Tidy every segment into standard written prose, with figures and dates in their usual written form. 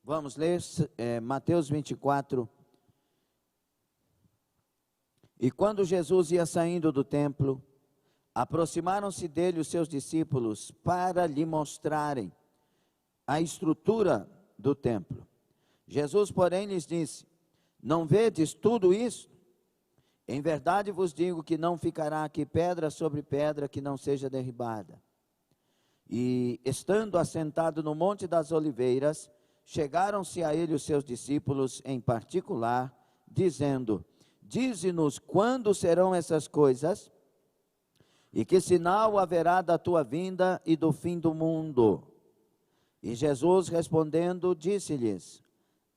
Vamos ler Mateus 24. E quando Jesus ia saindo do templo, aproximaram-se dele os seus discípulos para lhe mostrarem a estrutura do templo. Jesus, porém, lhes disse: não vedes tudo isso? Em verdade vos digo que não ficará aqui pedra sobre pedra que não seja derribada. E, estando assentado no Monte das Oliveiras, chegaram-se a ele os seus discípulos em particular, dizendo: dize-nos quando serão essas coisas, e que sinal haverá da tua vinda e do fim do mundo? E Jesus respondendo, disse-lhes: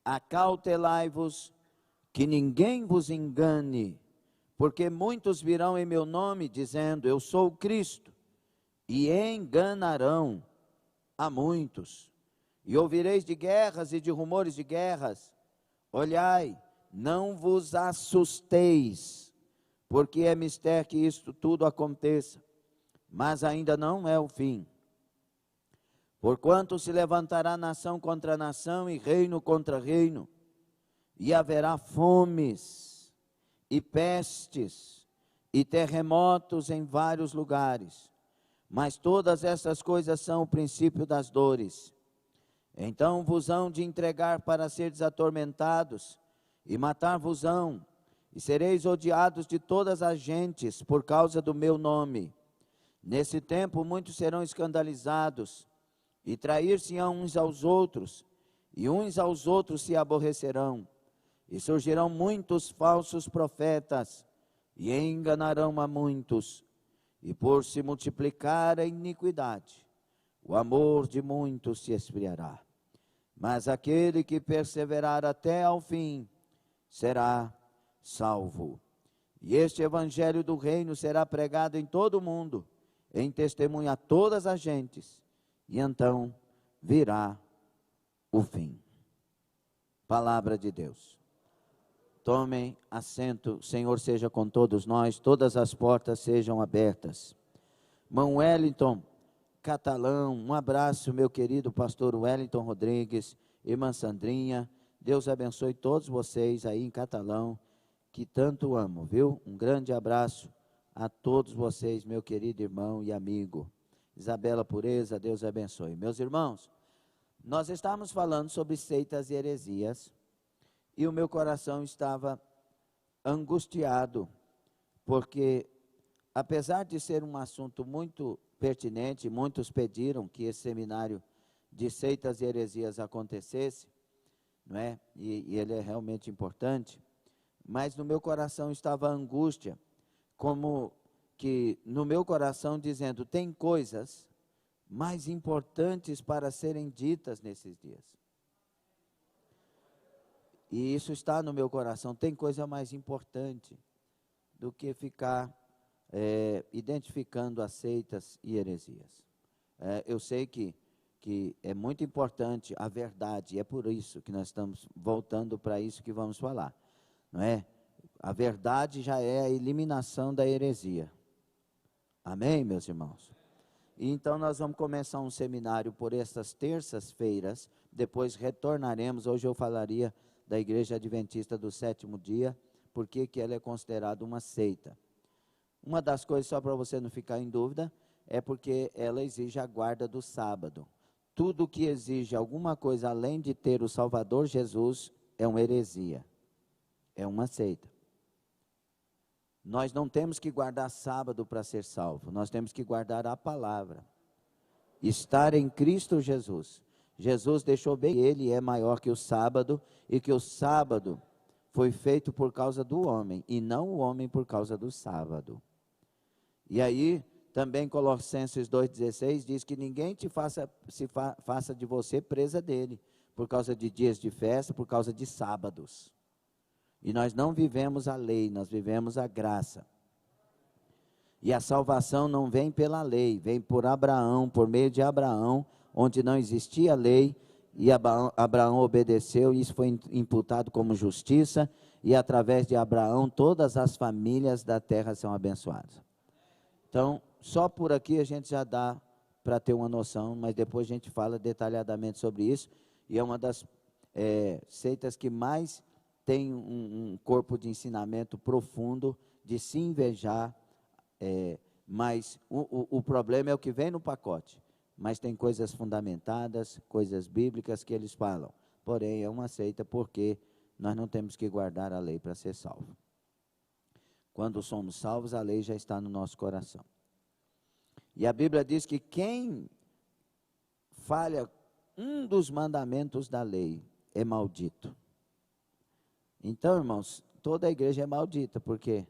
acautelai-vos, que ninguém vos engane, porque muitos virão em meu nome, dizendo: eu sou o Cristo, e enganarão a muitos. E ouvireis de guerras e de rumores de guerras. Olhai, não vos assusteis, porque é mister que isto tudo aconteça, mas ainda não é o fim. Porquanto se levantará nação contra nação e reino contra reino, e haverá fomes e pestes e terremotos em vários lugares. Mas todas essas coisas são o princípio das dores. Então vos hão de entregar para seres atormentados, e matar-vos-ão, e sereis odiados de todas as gentes por causa do meu nome. Nesse tempo muitos serão escandalizados, e trair-se-ão uns aos outros, e uns aos outros se aborrecerão. E surgirão muitos falsos profetas, e enganarão a muitos. E por se multiplicar a iniquidade, o amor de muitos se esfriará. Mas aquele que perseverar até ao fim, será salvo. E este evangelho do reino será pregado em todo o mundo, em testemunho a todas as gentes, e então virá o fim. Palavra de Deus. Tomem assento, Senhor seja com todos nós, todas as portas sejam abertas. Irmão Wellington Catalão, um abraço, meu querido pastor Wellington Rodrigues, irmã Sandrinha, Deus abençoe todos vocês aí em Catalão, que tanto amo, viu? Um grande abraço a todos vocês, meu querido irmão e amigo. Isabela Pureza, Deus abençoe. Meus irmãos, nós estávamos falando sobre seitas e heresias, e o meu coração estava angustiado, porque apesar de ser um assunto muito pertinente, muitos pediram que esse seminário de seitas e heresias acontecesse, não é? E ele é realmente importante, mas no meu coração estava a angústia, como que no meu coração dizendo, tem coisas mais importantes para serem ditas nesses dias. E isso está no meu coração, tem coisa mais importante do que ficar identificando as seitas e heresias. Eu sei que é muito importante a verdade, e é por isso que nós estamos voltando para isso que vamos falar, não é? A verdade já é a eliminação da heresia. Amém, meus irmãos? E então nós vamos começar um seminário por essas terças-feiras, depois retornaremos, hoje eu falaria da Igreja Adventista do Sétimo Dia, porque que ela é considerada uma seita. Uma das coisas, só para você não ficar em dúvida, é porque ela exige a guarda do sábado. Tudo que exige alguma coisa além de ter o Salvador Jesus é uma heresia, é uma seita. Nós não temos que guardar sábado para ser salvo, nós temos que guardar a palavra. Estar em Cristo Jesus. Jesus deixou bem, ele é maior que o sábado, e que o sábado foi feito por causa do homem, e não o homem por causa do sábado. E aí, também Colossenses 2,16 diz que ninguém faça de você presa dele, por causa de dias de festa, por causa de sábados. E nós não vivemos a lei, nós vivemos a graça. E a salvação não vem pela lei, vem por Abraão, por meio de Abraão, onde não existia lei, e Abraão obedeceu, e isso foi imputado como justiça, e através de Abraão todas as famílias da terra são abençoadas. Então, só por aqui a gente já dá para ter uma noção, mas depois a gente fala detalhadamente sobre isso, e é uma das seitas que mais têm um corpo de ensinamento profundo, de se invejar, mas o problema é o que vem no pacote. Mas tem coisas fundamentadas, coisas bíblicas que eles falam. Porém, é uma seita porque nós não temos que guardar a lei para ser salvo. Quando somos salvos, a lei já está no nosso coração. E a Bíblia diz que quem falha um dos mandamentos da lei é maldito. Então, irmãos, toda a igreja é maldita, porque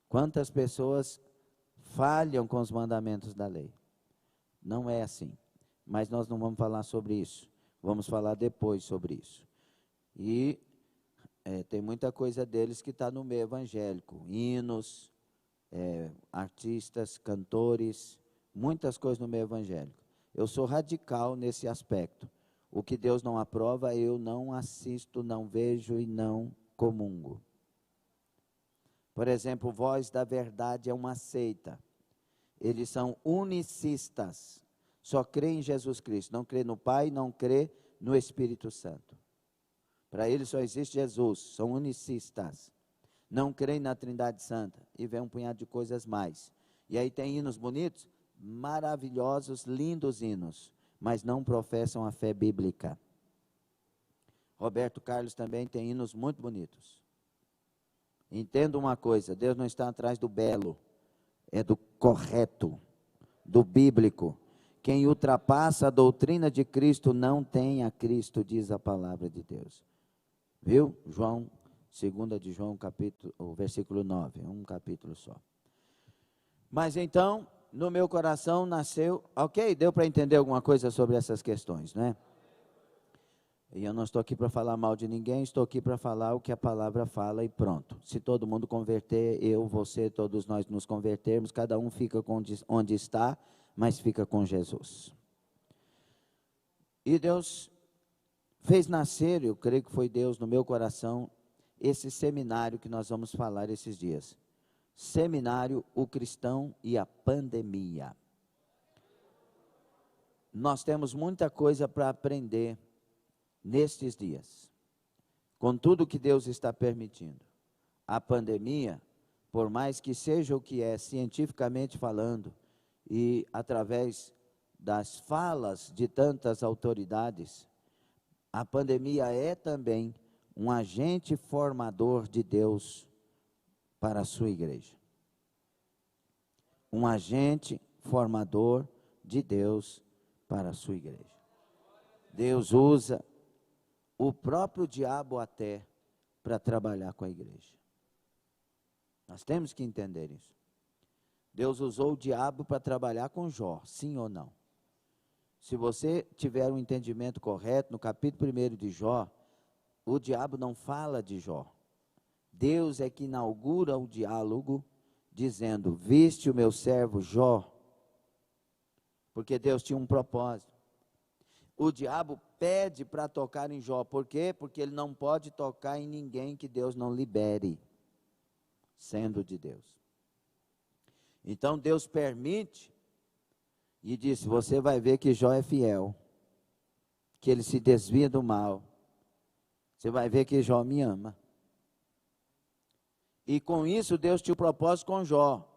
quantas pessoas falham com os mandamentos da lei? Não é assim, mas nós não vamos falar sobre isso, vamos falar depois sobre isso. E tem muita coisa deles que está no meio evangélico, hinos, artistas, cantores, muitas coisas no meio evangélico. Eu sou radical nesse aspecto. O que Deus não aprova, eu não assisto, não vejo e não comungo. Por exemplo, Voz da Verdade é uma seita. Eles são unicistas, só crê em Jesus Cristo, não crê no Pai, não crê no Espírito Santo. Para eles só existe Jesus, são unicistas, não creem na Trindade Santa, e vem um punhado de coisas mais. E aí tem hinos bonitos, maravilhosos, lindos hinos, mas não professam a fé bíblica. Roberto Carlos também tem hinos muito bonitos. Entenda uma coisa, Deus não está atrás do belo, é do correto, do bíblico. Quem ultrapassa a doutrina de Cristo não tem a Cristo, diz a palavra de Deus. Viu? 2 de João, o versículo 9, um capítulo só. Mas então, no meu coração nasceu, ok, deu para entender alguma coisa sobre essas questões, né? E eu não estou aqui para falar mal de ninguém, estou aqui para falar o que a palavra fala e pronto. Se todo mundo converter, eu, você, todos nós nos convertermos, cada um fica onde está, mas fica com Jesus. E Deus fez nascer, eu creio que foi Deus no meu coração, esse seminário que nós vamos falar esses dias. Seminário O Cristão e a Pandemia. Nós temos muita coisa para aprender nestes dias, com tudo que Deus está permitindo. A pandemia, por mais que seja o que é cientificamente falando, e através das falas de tantas autoridades, a pandemia é também um agente formador de Deus para a sua igreja. Um agente formador de Deus para a sua igreja. Deus usa o próprio diabo até para trabalhar com a igreja. Nós temos que entender isso. Deus usou o diabo para trabalhar com Jó, sim ou não? Se você tiver um entendimento correto, no capítulo 1 de Jó, o diabo não fala de Jó. Deus é que inaugura o diálogo, dizendo, viste o meu servo Jó? Porque Deus tinha um propósito. O diabo pede para tocar em Jó, por quê? Porque ele não pode tocar em ninguém que Deus não libere, sendo de Deus. Então Deus permite, e disse, você vai ver que Jó é fiel, que ele se desvia do mal, você vai ver que Jó me ama. E com isso Deus tinha o propósito com Jó,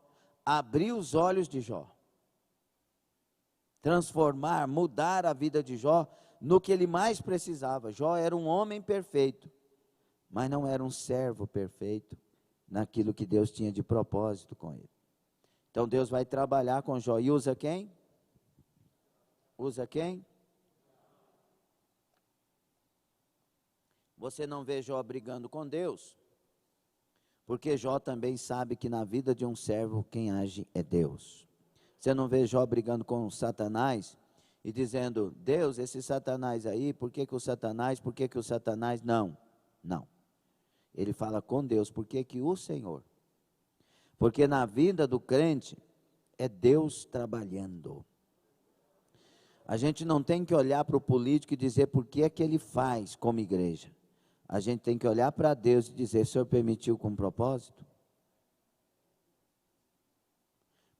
abrir os olhos de Jó, transformar, mudar a vida de Jó no que ele mais precisava. Jó era um homem perfeito, mas não era um servo perfeito naquilo que Deus tinha de propósito com ele. Então Deus vai trabalhar com Jó e usa quem? Usa quem? Você não vê Jó brigando com Deus, porque Jó também sabe que na vida de um servo quem age é Deus. Você não vê Jó brigando com Satanás e dizendo, Deus, esse Satanás aí, por que o Satanás, por que o Satanás? Não, não. Ele fala com Deus, por que o Senhor? Porque na vida do crente é Deus trabalhando. A gente não tem que olhar para o político e dizer por que é que ele faz como igreja. A gente tem que olhar para Deus e dizer, o Senhor permitiu com propósito?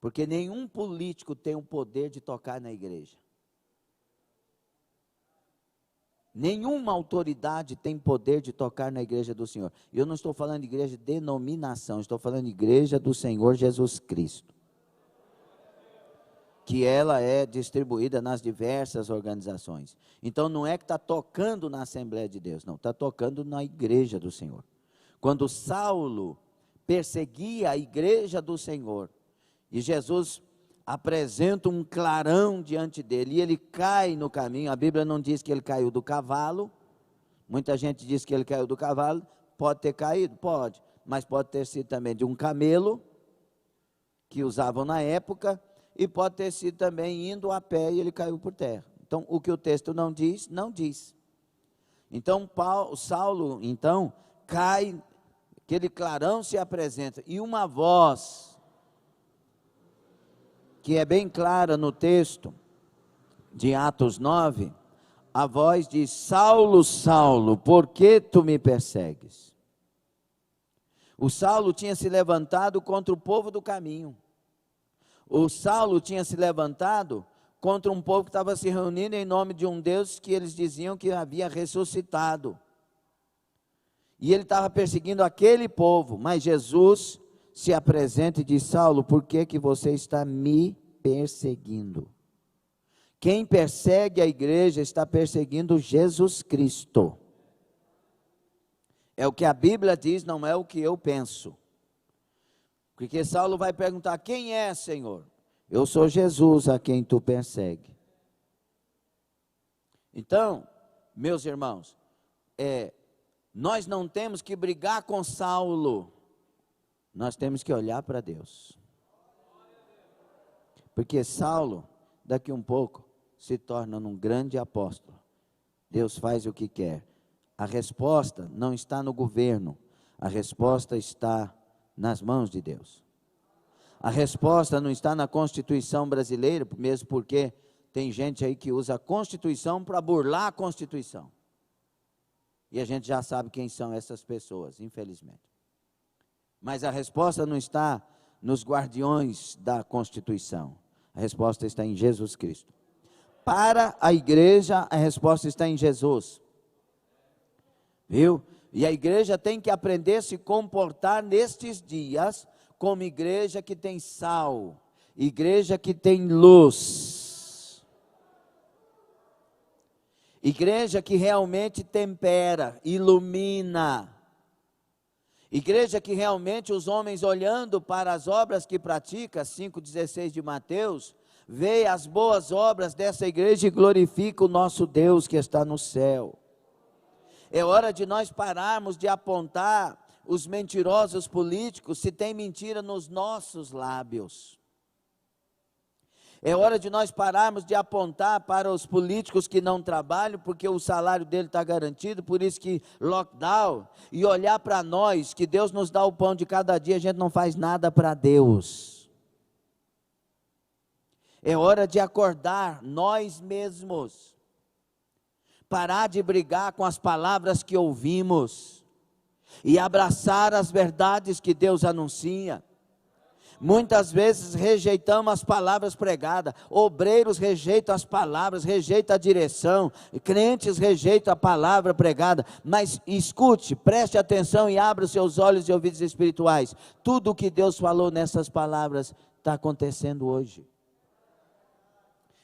Porque nenhum político tem o poder de tocar na igreja. Nenhuma autoridade tem poder de tocar na igreja do Senhor. E eu não estou falando de igreja de denominação, estou falando de igreja do Senhor Jesus Cristo. Que ela é distribuída nas diversas organizações. Então não é que está tocando na Assembleia de Deus, não, está tocando na igreja do Senhor. Quando Saulo perseguia a igreja do Senhor, e Jesus apresenta um clarão diante dele, e ele cai no caminho. A Bíblia não diz que ele caiu do cavalo. Muita gente diz que ele caiu do cavalo. Pode ter caído? Pode, mas pode ter sido também de um camelo, que usavam na época, e pode ter sido também indo a pé e ele caiu por terra. Então, o que o texto não diz, não diz. Então, Saulo, então, cai, aquele clarão se apresenta, e uma voz, que é bem clara no texto de Atos 9, a voz diz: Saulo, Saulo, por que tu me persegues? O Saulo tinha se levantado contra o povo do caminho. O Saulo tinha se levantado contra um povo que estava se reunindo em nome de um Deus que eles diziam que havia ressuscitado. E ele estava perseguindo aquele povo, mas Jesus se apresenta e diz: Saulo, por que que você está me perseguindo? Quem persegue a igreja está perseguindo Jesus Cristo. É o que a Bíblia diz, não é o que eu penso. Porque Saulo vai perguntar: quem é, Senhor? Eu sou Jesus a quem tu persegue. Então, meus irmãos, nós não temos que brigar com Saulo, nós temos que olhar para Deus. Porque Saulo, daqui um pouco, se torna um grande apóstolo. Deus faz o que quer. A resposta não está no governo, a resposta está nas mãos de Deus. A resposta não está na Constituição brasileira, mesmo porque tem gente aí que usa a Constituição para burlar a Constituição. E a gente já sabe quem são essas pessoas, infelizmente. Mas a resposta não está nos guardiões da Constituição. A resposta está em Jesus Cristo. Para a igreja, a resposta está em Jesus. Viu? E a igreja tem que aprender a se comportar nestes dias como igreja que tem sal, igreja que tem luz, igreja que realmente tempera, ilumina, igreja que realmente os homens olhando para as obras que pratica, 5,16 de Mateus, vê as boas obras dessa igreja e glorifica o nosso Deus que está no céu. É hora de nós pararmos de apontar os mentirosos políticos se tem mentira nos nossos lábios. É hora de nós pararmos de apontar para os políticos que não trabalham, porque o salário dele está garantido, por isso que lockdown, e olhar para nós, que Deus nos dá o pão de cada dia, a gente não faz nada para Deus. É hora de acordar nós mesmos, parar de brigar com as palavras que ouvimos, e abraçar as verdades que Deus anuncia. Muitas vezes rejeitamos as palavras pregadas, obreiros rejeitam as palavras, rejeitam a direção, crentes rejeitam a palavra pregada, mas escute, preste atenção e abra os seus olhos e ouvidos espirituais. Tudo o que Deus falou nessas palavras está acontecendo hoje.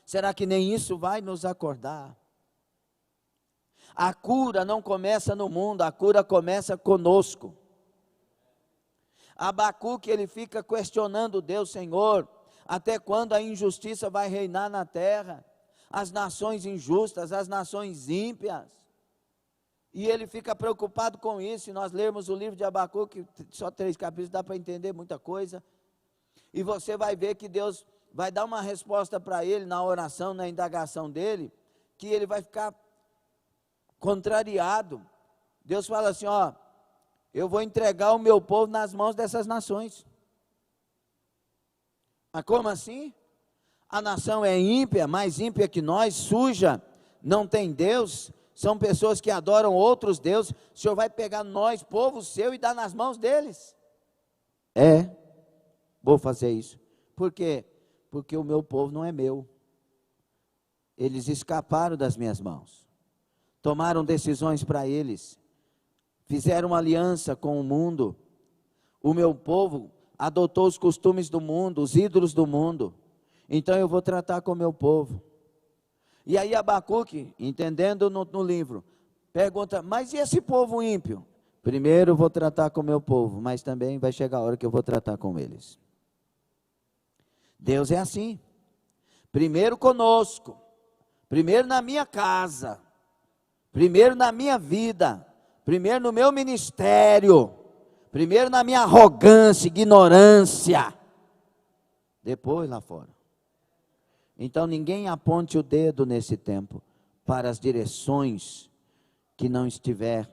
Será que nem isso vai nos acordar? A cura não começa no mundo, a cura começa conosco. Abacuque, ele fica questionando Deus: Senhor, até quando a injustiça vai reinar na terra? As nações injustas, as nações ímpias. E ele fica preocupado com isso. E nós lermos o livro de Abacuque, só 3 capítulos, dá para entender muita coisa. E você vai ver que Deus vai dar uma resposta para ele na oração, na indagação dele, que ele vai ficar contrariado. Deus fala assim: ó, eu vou entregar o meu povo nas mãos dessas nações. Mas como assim? A nação é ímpia, mais ímpia que nós, suja, não tem Deus, são pessoas que adoram outros deuses. O Senhor vai pegar nós, povo seu, e dar nas mãos deles? Vou fazer isso. Por quê? Porque o meu povo não é meu. Eles escaparam das minhas mãos. tomaram decisões para eles, fizeram uma aliança com o mundo. O meu povo adotou os costumes do mundo, os ídolos do mundo. Então eu vou tratar com o meu povo. E aí Abacuque, entendendo no livro, pergunta, mas e esse povo ímpio? Primeiro eu vou tratar com o meu povo, mas também vai chegar a hora que eu vou tratar com eles. Deus é assim. Primeiro conosco, primeiro na minha casa, primeiro na minha vida, primeiro no meu ministério, primeiro na minha arrogância, ignorância, depois lá fora. Então ninguém aponte o dedo nesse tempo para as direções que não estiver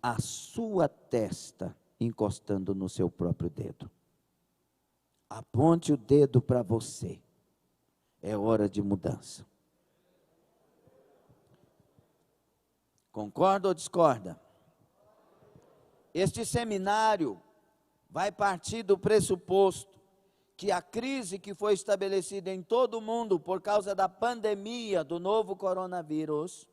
a sua testa encostando no seu próprio dedo. Aponte o dedo para você. É hora de mudança. Concorda ou discorda? Este seminário vai partir do pressuposto que a crise que foi estabelecida em todo o mundo por causa da pandemia do novo coronavírus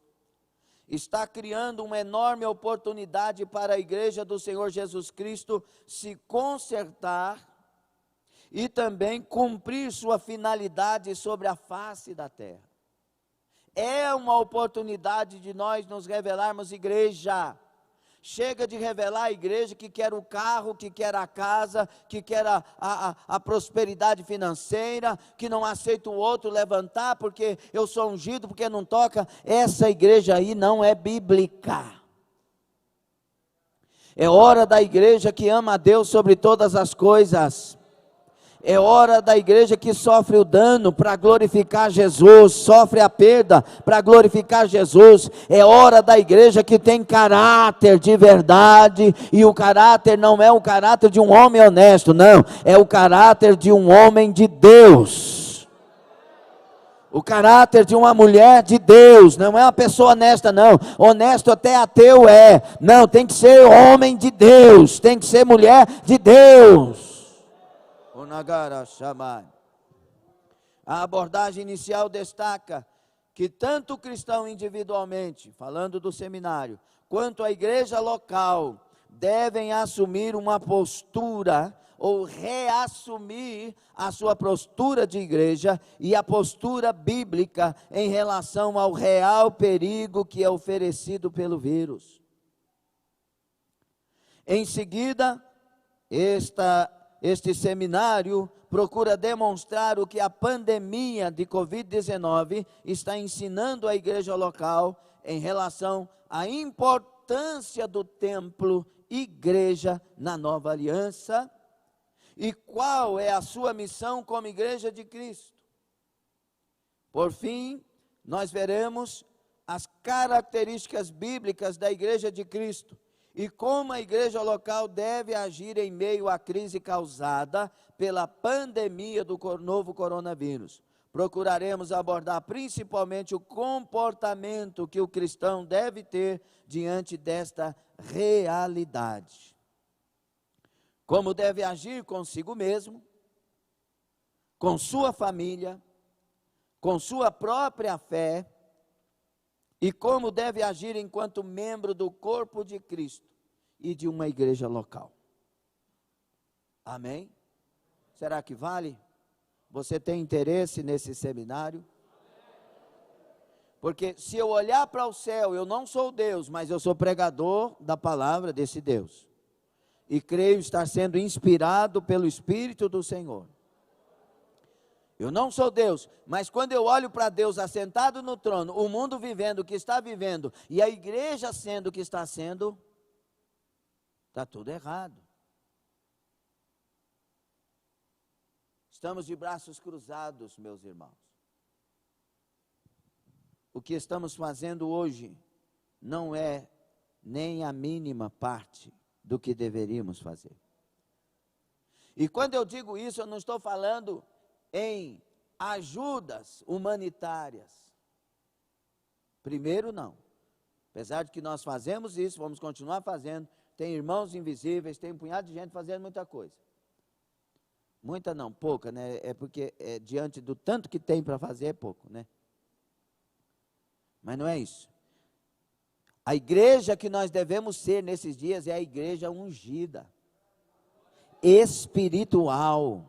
está criando uma enorme oportunidade para a igreja do Senhor Jesus Cristo se consertar e também cumprir sua finalidade sobre a face da terra. É uma oportunidade de nós nos revelarmos igreja. Chega de revelar a igreja que quer o carro, que quer a casa, que quer a prosperidade financeira, que não aceita o outro levantar porque eu sou ungido, porque não toca. Essa igreja aí não é bíblica. É hora da igreja que ama a Deus sobre todas as coisas. É hora da igreja que sofre o dano para glorificar Jesus, sofre a perda para glorificar Jesus. É hora da igreja que tem caráter de verdade, e o caráter não é o caráter de um homem honesto, não, é o caráter de um homem de Deus. O caráter de uma mulher de Deus, não é uma pessoa honesta não, honesto até ateu é, não, tem que ser homem de Deus, tem que ser mulher de Deus. A abordagem inicial destaca que tanto o cristão individualmente, falando do seminário, quanto a igreja local, devem assumir uma postura, ou reassumir a sua postura de igreja e a postura bíblica em relação ao real perigo que é oferecido pelo vírus. Em seguida, este seminário procura demonstrar o que a pandemia de Covid-19 está ensinando à igreja local em relação à importância do templo, igreja na nova aliança, e qual é a sua missão como igreja de Cristo. Por fim, nós veremos as características bíblicas da igreja de Cristo, e como a igreja local deve agir em meio à crise causada pela pandemia do novo coronavírus. Procuraremos abordar principalmente o comportamento que o cristão deve ter diante desta realidade. Como deve agir consigo mesmo, com sua família, com sua própria fé, e como deve agir enquanto membro do corpo de Cristo e de uma igreja local. Amém? Será que vale? Você tem interesse nesse seminário? Porque se eu olhar para o céu, eu não sou Deus, mas eu sou pregador da palavra desse Deus. E creio estar sendo inspirado pelo Espírito do Senhor. Eu não sou Deus, mas quando eu olho para Deus assentado no trono, o mundo vivendo o que está vivendo, e a igreja sendo o que está sendo, está tudo errado. Estamos de braços cruzados, meus irmãos. O que estamos fazendo hoje não é nem a mínima parte do que deveríamos fazer. E quando eu digo isso, eu não estou falando em ajudas humanitárias. Primeiro não. Apesar de que nós fazemos isso, vamos continuar fazendo. Tem irmãos invisíveis, tem um punhado de gente fazendo muita coisa. Muita não, pouca, né? É porque diante do tanto que tem para fazer é pouco, né? Mas não é isso. A igreja que nós devemos ser nesses dias é a igreja ungida, espiritual,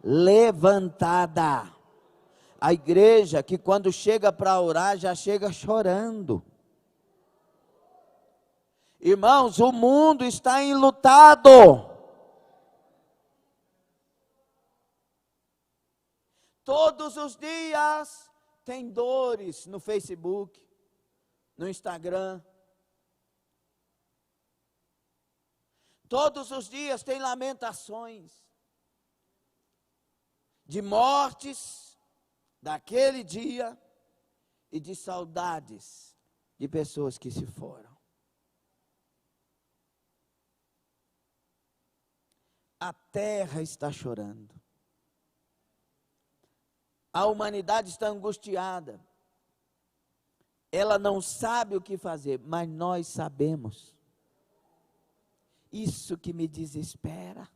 levantada. A igreja que quando chega para orar já chega chorando. Irmãos, o mundo está enlutado. Todos os dias tem dores no Facebook, no Instagram. Todos os dias tem lamentações de mortes daquele dia e de saudades de pessoas que se foram. A terra está chorando. A humanidade está angustiada. Ela não sabe o que fazer, mas nós sabemos. Isso que me desespera.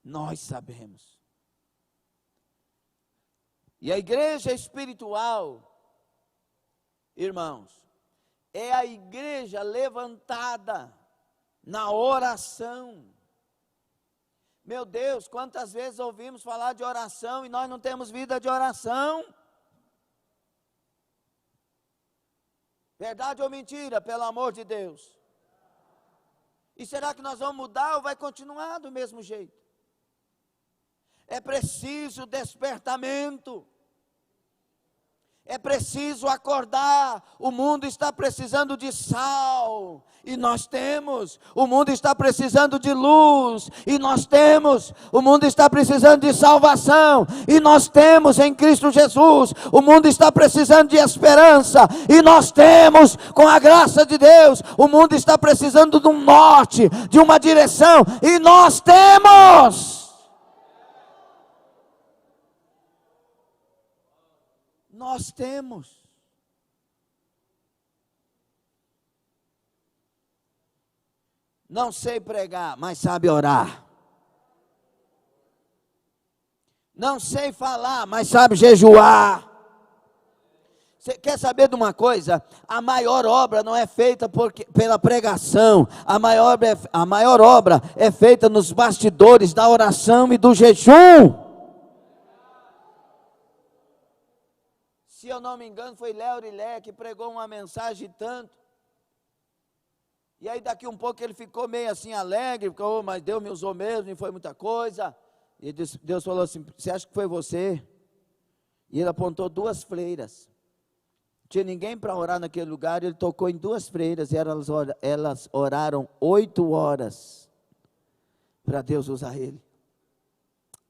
Nós sabemos. E a igreja espiritual, irmãos, é a igreja levantada na oração. Meu Deus, quantas vezes ouvimos falar de oração e nós não temos vida de oração? Verdade ou mentira, pelo amor de Deus? E será que nós vamos mudar ou vai continuar do mesmo jeito? É preciso despertamento. É preciso acordar. O mundo está precisando de sal, e nós temos. O mundo está precisando de luz, e nós temos. O mundo está precisando de salvação, e nós temos em Cristo Jesus. O mundo está precisando de esperança, e nós temos com a graça de Deus. O mundo está precisando de um norte, de uma direção, e nós temos. Nós temos. Não sei pregar, mas sabe orar. Não sei falar, mas sabe jejuar. Você quer saber de uma coisa? A maior obra não é feita pela pregação. A maior obra é feita nos bastidores da oração e do jejum. Se eu não me engano, foi Léo Rilé que pregou uma mensagem tanto. E aí daqui um pouco ele ficou meio assim alegre, ficou, mas Deus me usou mesmo, e foi muita coisa. E Deus falou assim, você acha que foi você? E ele apontou 2 freiras. Não tinha ninguém para orar naquele lugar, ele tocou em 2 freiras, e elas oraram 8 horas, para Deus usar ele.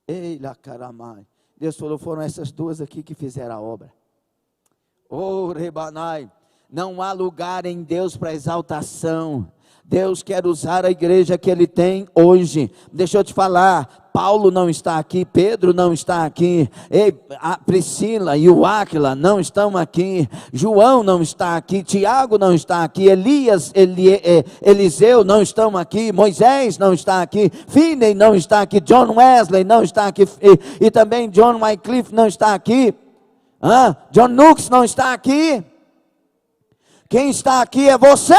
Ei, lá caramai. Deus falou, foram essas 2 aqui que fizeram a obra. Oh, Rebanai, não há lugar em Deus para exaltação. Deus quer usar a igreja que Ele tem hoje. Deixa eu te falar, Paulo não está aqui, Pedro não está aqui, a Priscila e o Áquila não estão aqui, João não está aqui, Tiago não está aqui, Eliseu não estão aqui, Moisés não está aqui, Finney não está aqui, John Wesley não está aqui, e também John Wycliffe não está aqui. John Knox não está aqui. Quem está aqui é você.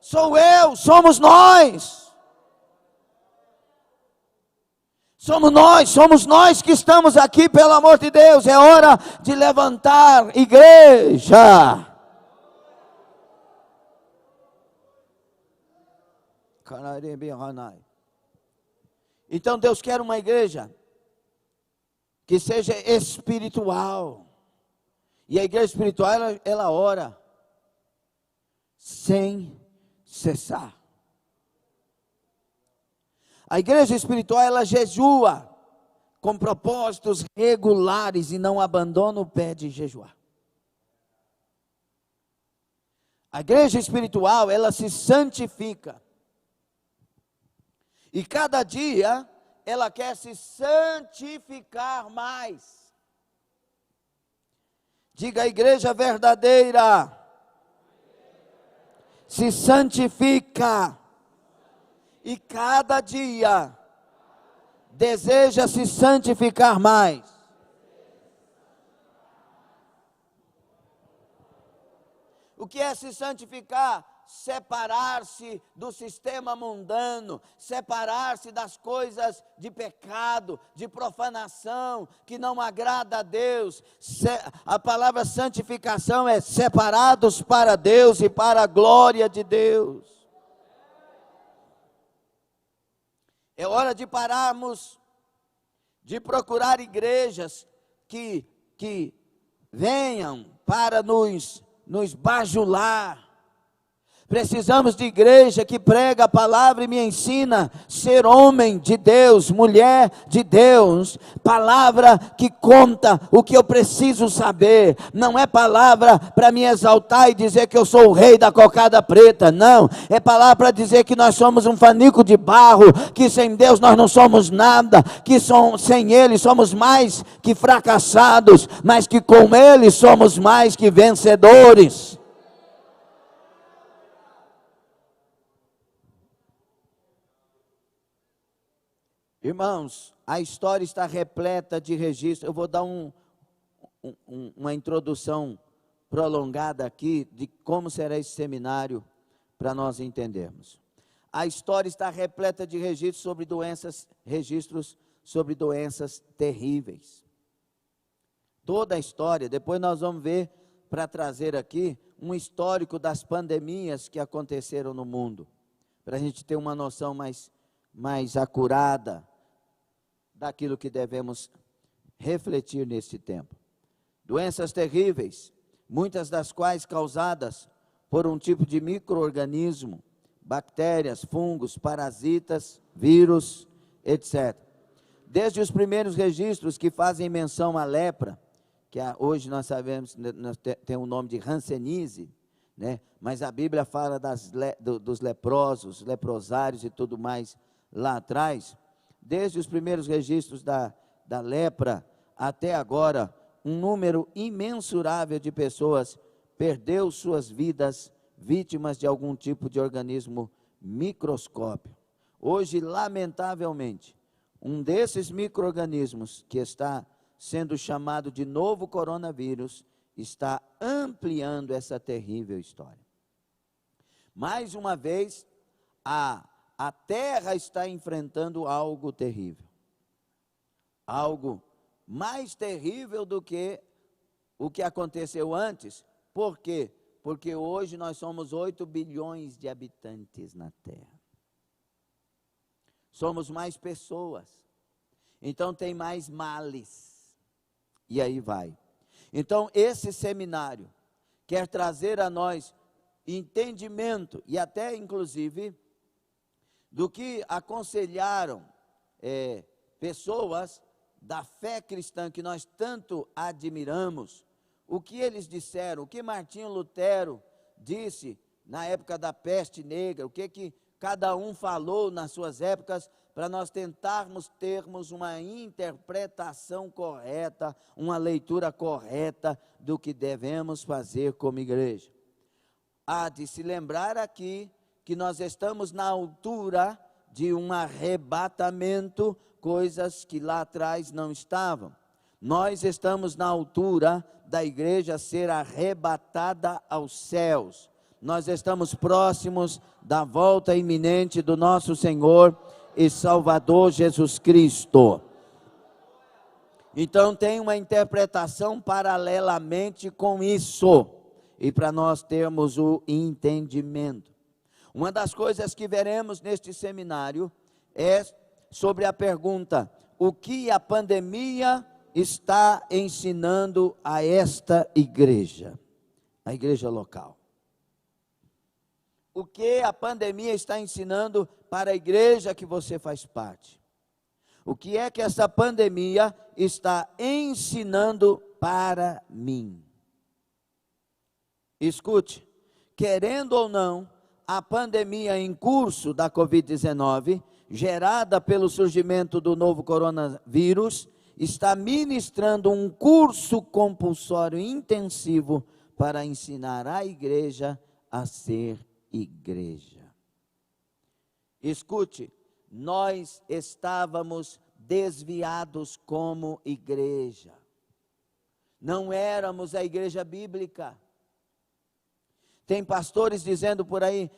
Sou eu, somos nós. Somos nós que estamos aqui, pelo amor de Deus. É hora de levantar igreja. Então Deus quer uma igreja que seja espiritual. E a igreja espiritual, ela ora sem cessar. A igreja espiritual, ela jejua com propósitos regulares e não abandona o pé de jejuar. A igreja espiritual, ela se santifica. E cada dia ela quer se santificar mais. Diga, a igreja verdadeira se santifica e cada dia deseja se santificar mais. O que é se santificar? Separar-se do sistema mundano, separar-se das coisas de pecado, de profanação, que não agrada a Deus. A palavra santificação é separados para Deus e para a glória de Deus. É hora de pararmos de procurar igrejas que venham para nos bajular. Precisamos de igreja que prega a palavra e me ensina a ser homem de Deus, mulher de Deus. Palavra que conta o que eu preciso saber. Não é palavra para me exaltar e dizer que eu sou o rei da cocada preta. Não, é palavra para dizer que nós somos um fanico de barro, que sem Deus nós não somos nada, que sem Ele somos mais que fracassados, mas que com Ele somos mais que vencedores. Irmãos, a história está repleta de registros. Eu vou dar uma introdução prolongada aqui de como será esse seminário para nós entendermos. A história está repleta de registros sobre doenças terríveis. Toda a história, depois nós vamos ver, para trazer aqui um histórico das pandemias que aconteceram no mundo, para a gente ter uma noção mais acurada daquilo que devemos refletir neste tempo. Doenças terríveis, muitas das quais causadas por um tipo de micro-organismo, bactérias, fungos, parasitas, vírus, etc. Desde os primeiros registros que fazem menção à lepra, que hoje nós sabemos, tem o nome de hanseníase, né? Mas a Bíblia fala dos leprosos, leprosários e tudo mais lá atrás. Desde os primeiros registros da lepra até agora, um número imensurável de pessoas perdeu suas vidas vítimas de algum tipo de organismo microscópio. Hoje, lamentavelmente, um desses micro-organismos que está sendo chamado de novo coronavírus está ampliando essa terrível história. Mais uma vez, a Terra está enfrentando algo terrível. Algo mais terrível do que o que aconteceu antes. Por quê? Porque hoje nós somos 8 bilhões de habitantes na Terra. Somos mais pessoas. Então tem mais males. E aí vai. Então esse seminário quer trazer a nós entendimento e até inclusive do que aconselharam pessoas da fé cristã que nós tanto admiramos, o que eles disseram, o que Martinho Lutero disse na época da peste negra, o que cada um falou nas suas épocas, para nós tentarmos termos uma interpretação correta, uma leitura correta do que devemos fazer como igreja. Há de se lembrar aqui que nós estamos na altura de um arrebatamento, coisas que lá atrás não estavam. Nós estamos na altura da igreja ser arrebatada aos céus. Nós estamos próximos da volta iminente do nosso Senhor e Salvador Jesus Cristo. Então tem uma interpretação paralelamente com isso, e para nós termos o entendimento. Uma das coisas que veremos neste seminário é sobre a pergunta: o que a pandemia está ensinando a esta igreja, a igreja local? O que a pandemia está ensinando para a igreja que você faz parte? O que é que essa pandemia está ensinando para mim? Escute, querendo ou não, a pandemia em curso da Covid-19, gerada pelo surgimento do novo coronavírus, está ministrando um curso compulsório intensivo para ensinar a igreja a ser igreja. Escute, nós estávamos desviados como igreja. Não éramos a igreja bíblica. Tem pastores dizendo por aí,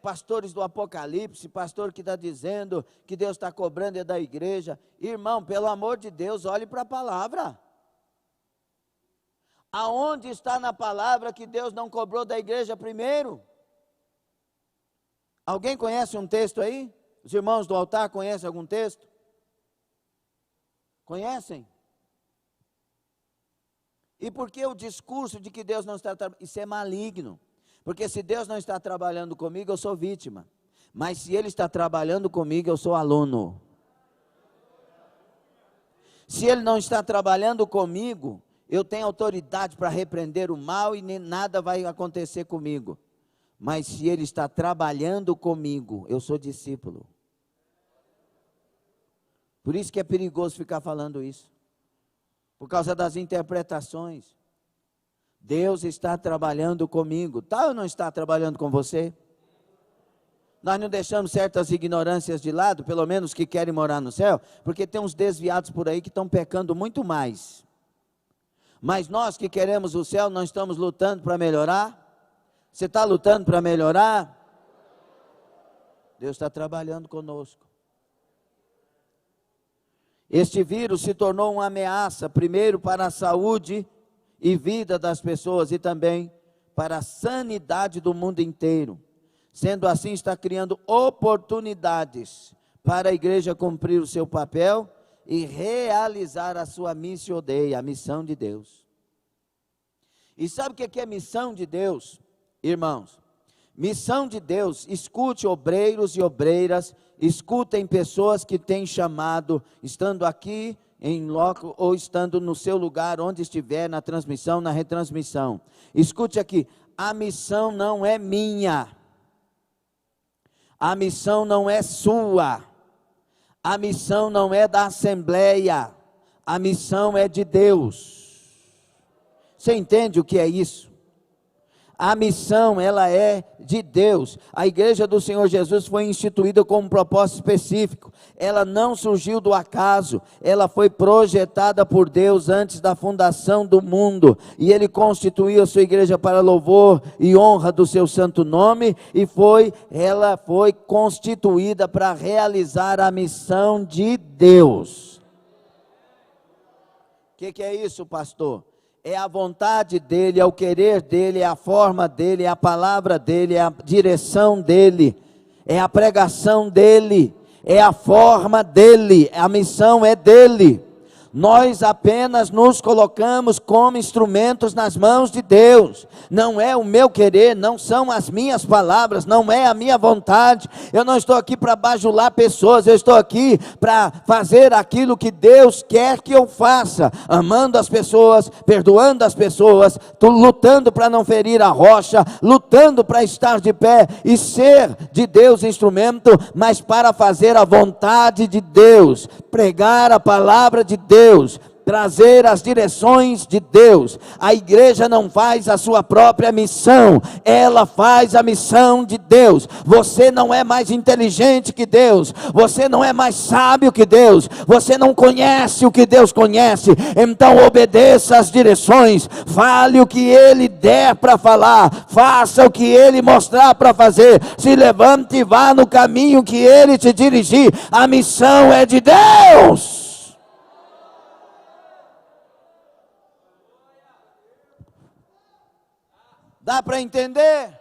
pastores do Apocalipse, pastor que está dizendo que Deus está cobrando da igreja. Irmão, pelo amor de Deus, olhe para a palavra. Aonde está na palavra que Deus não cobrou da igreja primeiro? Alguém conhece um texto aí? Os irmãos do altar conhecem algum texto? Conhecem? E por que o discurso de que Deus não está trabalhando? Isso é maligno. Porque se Deus não está trabalhando comigo, eu sou vítima. Mas se Ele está trabalhando comigo, eu sou aluno. Se Ele não está trabalhando comigo, eu tenho autoridade para repreender o mal e nem nada vai acontecer comigo. Mas se Ele está trabalhando comigo, eu sou discípulo. Por isso que é perigoso ficar falando isso. Por causa das interpretações. Deus está trabalhando comigo. Está ou não está trabalhando com você? Nós não deixamos certas ignorâncias de lado, pelo menos que querem morar no céu, porque tem uns desviados por aí que estão pecando muito mais. Mas nós que queremos o céu, não estamos lutando para melhorar? Você está lutando para melhorar? Deus está trabalhando conosco. Este vírus se tornou uma ameaça, primeiro para a saúde e vida das pessoas e também para a sanidade do mundo inteiro. Sendo assim, está criando oportunidades para a igreja cumprir o seu papel e realizar a sua missio Dei, a missão de Deus. E sabe o que é missão de Deus, irmãos? Missão de Deus, escute obreiros e obreiras, escutem pessoas que têm chamado, estando aqui em loco ou estando no seu lugar, onde estiver, na transmissão, na retransmissão. Escute aqui, a missão não é minha, a missão não é sua, a missão não é da Assembleia, a missão é de Deus. Você entende o que é isso? A missão, ela é de Deus. A igreja do Senhor Jesus foi instituída com um propósito específico. Ela não surgiu do acaso. Ela foi projetada por Deus antes da fundação do mundo. E Ele constituiu a sua igreja para louvor e honra do seu santo nome. E ela foi constituída para realizar a missão de Deus. O que é isso, pastor? É a vontade dEle, é o querer dEle, é a forma dEle, é a palavra dEle, é a direção dEle, é a pregação dEle, é a forma dEle, a missão é dEle. Nós apenas nos colocamos como instrumentos nas mãos de Deus. Não é o meu querer, não são as minhas palavras, não é a minha vontade. Eu não estou aqui para bajular pessoas, eu estou aqui para fazer aquilo que Deus quer que eu faça, amando as pessoas, perdoando as pessoas, lutando para não ferir a rocha, lutando para estar de pé e ser de Deus instrumento, mas para fazer a vontade de Deus, pregar a palavra de Deus, trazer as direções de Deus. A igreja não faz a sua própria missão, ela faz a missão de Deus. Você não é mais inteligente que Deus, você não é mais sábio que Deus, você não conhece o que Deus conhece, então obedeça às direções, fale o que Ele der para falar, faça o que Ele mostrar para fazer, se levante e vá no caminho que Ele te dirigir. A missão é de Deus. Dá para entender?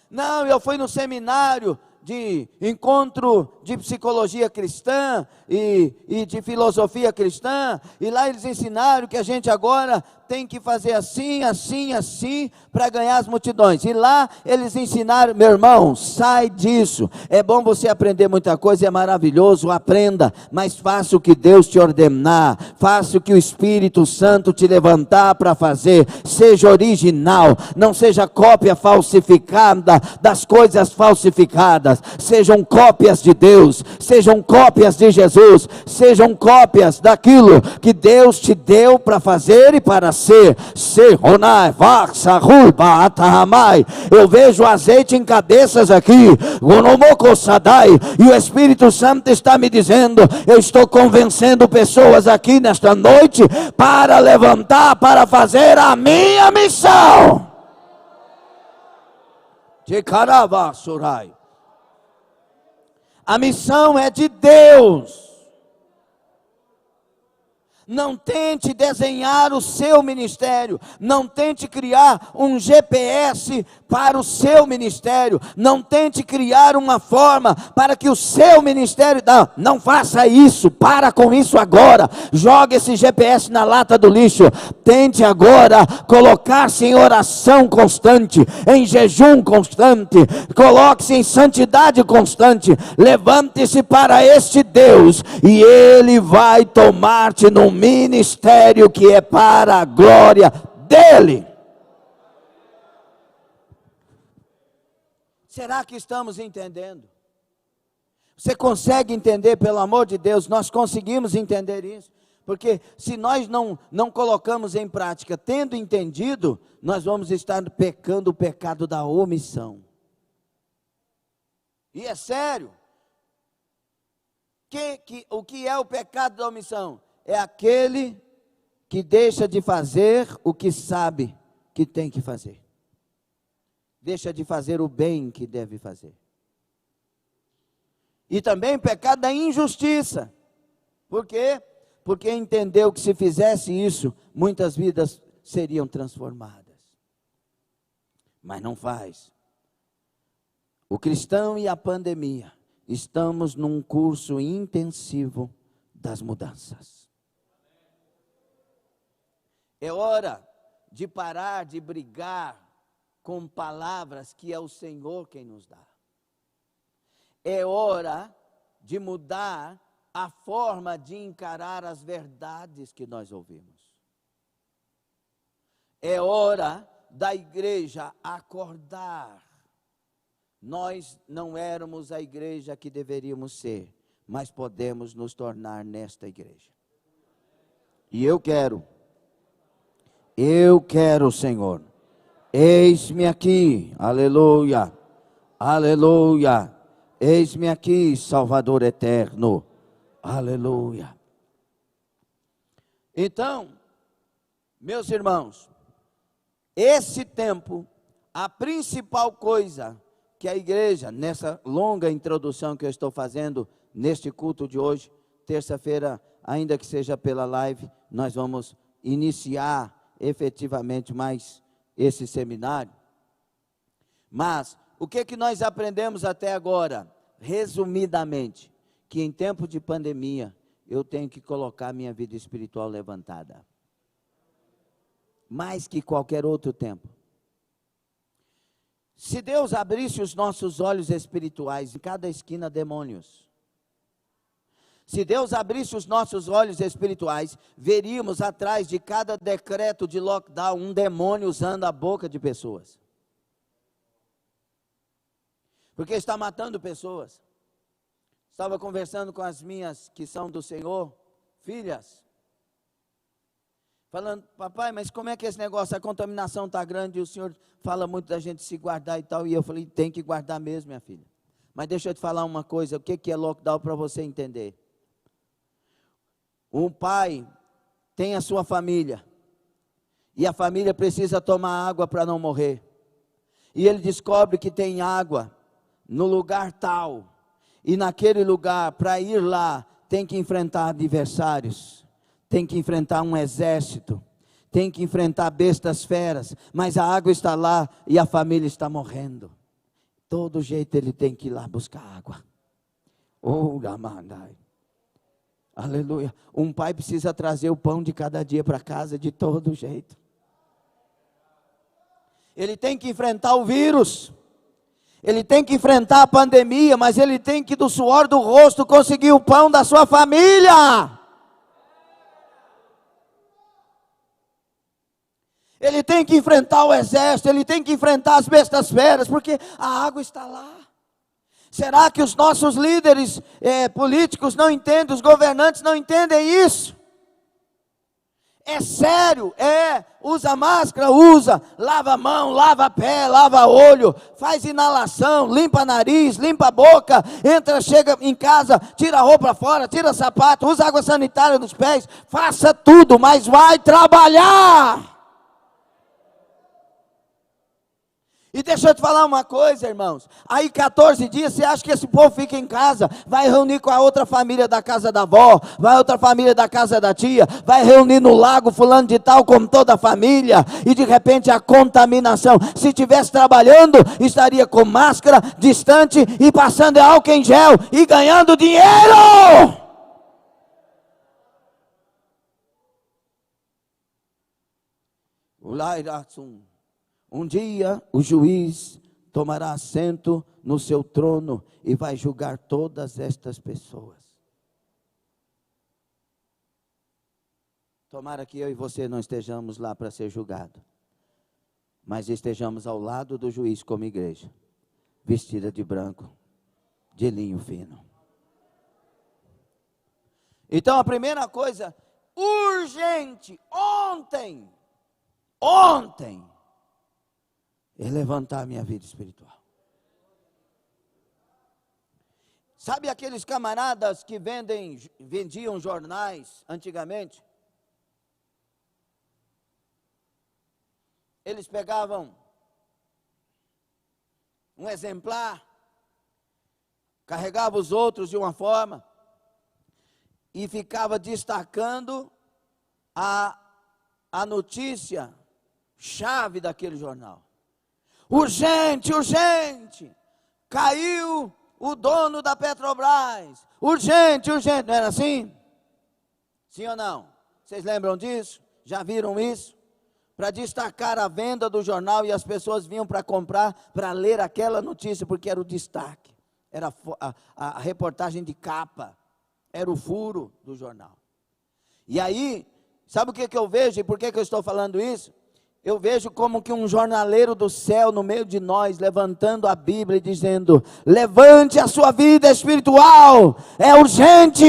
Não, eu fui no seminário de encontro de psicologia cristã e de filosofia cristã, e lá eles ensinaram que a gente agora tem que fazer assim, assim, assim, para ganhar as multidões. E lá eles ensinaram, meu irmão, sai disso. É bom você aprender muita coisa, é maravilhoso, aprenda, mas faça o que Deus te ordenar, faça o que o Espírito Santo te levantar para fazer. Seja original, não seja cópia falsificada das coisas falsificadas. Sejam cópias de Deus, sejam cópias de Jesus, sejam cópias daquilo que Deus te deu para fazer e para ser. Eu vejo azeite em cabeças aqui, e o Espírito Santo está me dizendo, eu estou convencendo pessoas aqui nesta noite para levantar, para fazer a minha missão. Tekarabasurai. A missão é de Deus. Não tente desenhar o seu ministério, não tente criar um GPS para o seu ministério, não tente criar uma forma para que o seu ministério, não faça isso, para com isso agora, jogue esse GPS na lata do lixo, tente agora colocar-se em oração constante, em jejum constante, coloque-se em santidade constante, levante-se para este Deus, e Ele vai tomar-te num ministério que é para a glória dEle. Será que estamos entendendo? Você consegue entender, pelo amor de Deus? Nós conseguimos entender isso? Porque se nós não colocamos em prática, tendo entendido, nós vamos estar pecando o pecado da omissão. E é sério. O que é o pecado da omissão? É aquele que deixa de fazer o que sabe que tem que fazer. Deixa de fazer o bem que deve fazer. E também o pecado da injustiça. Por quê? Porque entendeu que se fizesse isso, muitas vidas seriam transformadas. Mas não faz. O cristão e a pandemia, estamos num curso intensivo das mudanças. É hora de parar de brigar com palavras que é o Senhor quem nos dá. É hora de mudar a forma de encarar as verdades que nós ouvimos. É hora da igreja acordar. Nós não éramos a igreja que deveríamos ser, mas podemos nos tornar nesta igreja. E eu quero, Senhor, eis-me aqui, aleluia, aleluia, eis-me aqui, Salvador eterno, aleluia. Então, meus irmãos, esse tempo, a principal coisa que a igreja, nessa longa introdução que eu estou fazendo neste culto de hoje, terça-feira, ainda que seja pela live, nós vamos iniciar efetivamente mais esse seminário. Mas o que nós aprendemos até agora? Resumidamente, que em tempo de pandemia eu tenho que colocar minha vida espiritual levantada. Mais que qualquer outro tempo. Se Deus abrisse os nossos olhos espirituais, em cada esquina demônios. Se Deus abrisse os nossos olhos espirituais, veríamos atrás de cada decreto de lockdown um demônio usando a boca de pessoas. Porque está matando pessoas. Estava conversando com as minhas que são do Senhor, filhas. Falando, papai, mas como é que esse negócio, a contaminação está grande e o Senhor fala muito da gente se guardar e tal. E eu falei, tem que guardar mesmo, minha filha. Mas deixa eu te falar uma coisa, o que é lockdown para você entender. Um pai tem a sua família, e a família precisa tomar água para não morrer. E ele descobre que tem água no lugar tal, e naquele lugar, para ir lá, tem que enfrentar adversários, tem que enfrentar um exército, tem que enfrentar bestas feras, mas a água está lá e a família está morrendo. Todo jeito ele tem que ir lá buscar água. Oh, Ramandai. Aleluia. Um pai precisa trazer o pão de cada dia para casa de todo jeito. Ele tem que enfrentar o vírus. Ele tem que enfrentar a pandemia, mas ele tem que do suor do rosto conseguir o pão da sua família. Ele tem que enfrentar o exército, ele tem que enfrentar as bestas feras, porque a água está lá. Será que os nossos líderes políticos não entendem, os governantes não entendem isso? É sério, usa máscara, usa, lava a mão, lava pé, lava olho, faz inalação, limpa nariz, limpa a boca, entra, chega em casa, tira a roupa fora, tira sapato, usa água sanitária nos pés, faça tudo, mas vai trabalhar. E E deixa eu te falar uma coisa, irmãos. Aí 14 dias, você acha que esse povo fica em casa? Vai reunir com a outra família da casa da avó, vai outra família da casa da tia, vai reunir no lago fulano de tal com toda a família. E de repente a contaminação. Se estivesse trabalhando, estaria com máscara, distante e passando álcool em gel e ganhando dinheiro. O Lairatsum. Um dia o juiz tomará assento no seu trono e vai julgar todas estas pessoas. Tomara que eu e você não estejamos lá para ser julgado, mas estejamos ao lado do juiz como igreja, vestida de branco, de linho fino. Então a primeira coisa, urgente, ontem, é levantar a minha vida espiritual. Sabe aqueles camaradas que vendiam jornais antigamente? Eles pegavam um exemplar, carregavam os outros de uma forma e ficava destacando a notícia chave daquele jornal. Urgente, urgente, caiu o dono da Petrobras. Urgente, urgente, não era assim? Sim ou não? Vocês lembram disso? Já viram isso? Para destacar a venda do jornal e as pessoas vinham para comprar, para ler aquela notícia, porque era o destaque, era a reportagem de capa, era o furo do jornal. E aí, sabe o que eu vejo e por que eu estou falando isso? Eu vejo como que um jornaleiro do céu no meio de nós, levantando a Bíblia e dizendo: levante a sua vida espiritual, é urgente,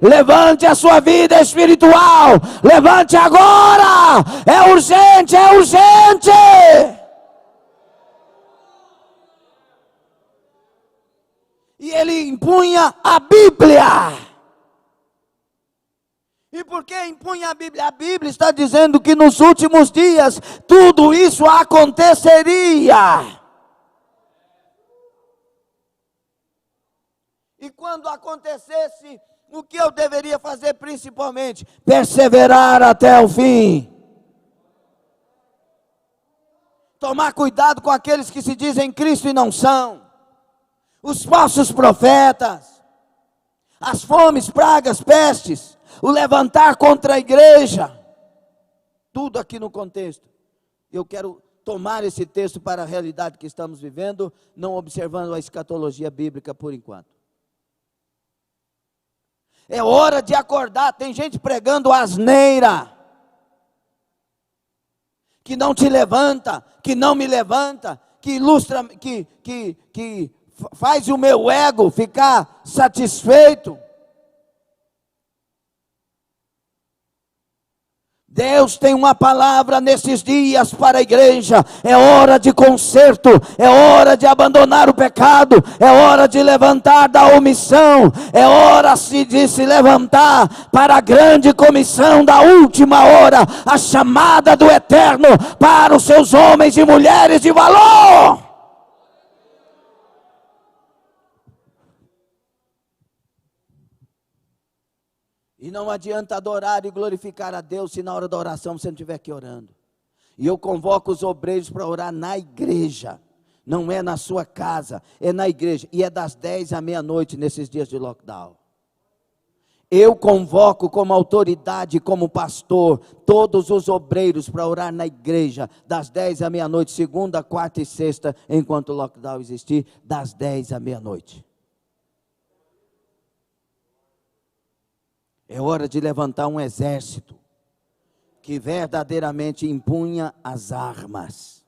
levante a sua vida espiritual, levante agora, é urgente, E ele impunha a Bíblia. E por que impunha a Bíblia? A Bíblia está dizendo que nos últimos dias tudo isso aconteceria. E quando acontecesse, o que eu deveria fazer principalmente? Perseverar até o fim. Tomar cuidado com aqueles que se dizem Cristo e não são. Os falsos profetas. As fomes, pragas, pestes. O levantar contra a igreja, tudo aqui no contexto. Eu quero tomar esse texto para a realidade que estamos vivendo, não observando a escatologia bíblica por enquanto. É hora de acordar. Tem gente pregando asneira, que não te levanta, que não me levanta, que ilustra, que faz o meu ego ficar satisfeito. Deus tem uma palavra nesses dias para a igreja. É hora de conserto, é hora de abandonar o pecado, é hora de levantar da omissão, é hora de se levantar para a grande comissão da última hora, a chamada do Eterno para os seus homens e mulheres de valor. E não adianta adorar e glorificar a Deus se na hora da oração você não estiver aqui orando. E eu convoco os obreiros para orar na igreja. Não é na sua casa, é na igreja. E é das 10 à meia-noite nesses dias de lockdown. Eu convoco como autoridade, como pastor, todos os obreiros para orar na igreja, das 10 à meia-noite, segunda, quarta e sexta, enquanto o lockdown existir, das 10 à meia-noite. É hora de levantar um exército que verdadeiramente empunha as armas.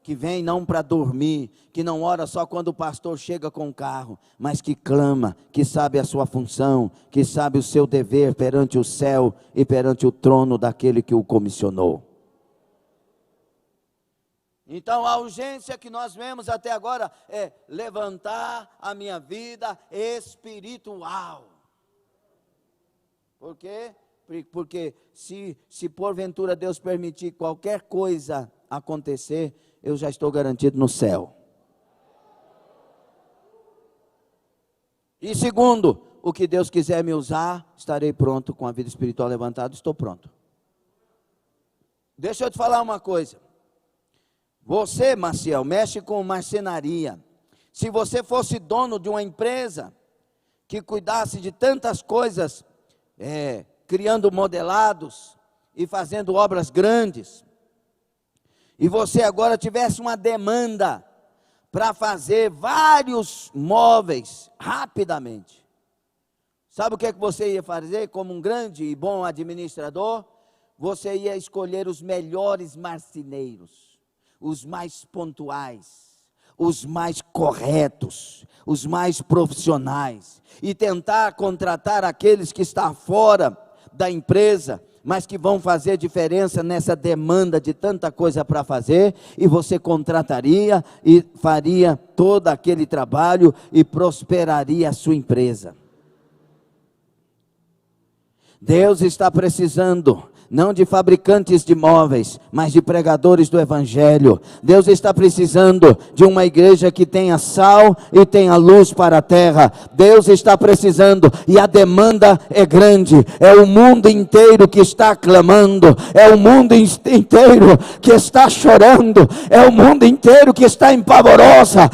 Que vem não para dormir, que não ora só quando o pastor chega com o carro, mas que clama, que sabe a sua função, que sabe o seu dever perante o céu e perante o trono daquele que o comissionou. Então a urgência que nós vemos até agora é levantar a minha vida espiritual. Por quê? Porque se porventura Deus permitir qualquer coisa acontecer, eu já estou garantido no céu. E segundo, o que Deus quiser me usar, estarei pronto com a vida espiritual levantada, estou pronto. Deixa eu te falar uma coisa. Você, Maciel, mexe com marcenaria. Se você fosse dono de uma empresa que cuidasse de tantas coisas, criando modelados e fazendo obras grandes, e você agora tivesse uma demanda para fazer vários móveis rapidamente, sabe o que você ia fazer como um grande e bom administrador? Você ia escolher os melhores marceneiros, os mais pontuais, os mais corretos, os mais profissionais, e tentar contratar aqueles que estão fora da empresa, mas que vão fazer diferença nessa demanda de tanta coisa para fazer, e você contrataria e faria todo aquele trabalho e prosperaria a sua empresa. Deus está precisando não de fabricantes de móveis, mas de pregadores do Evangelho. Deus está precisando de uma igreja que tenha sal e tenha luz para a terra. Deus está precisando, e a demanda é grande. É o mundo inteiro que está clamando, é o mundo inteiro que está chorando, é o mundo inteiro que está em pavorosa.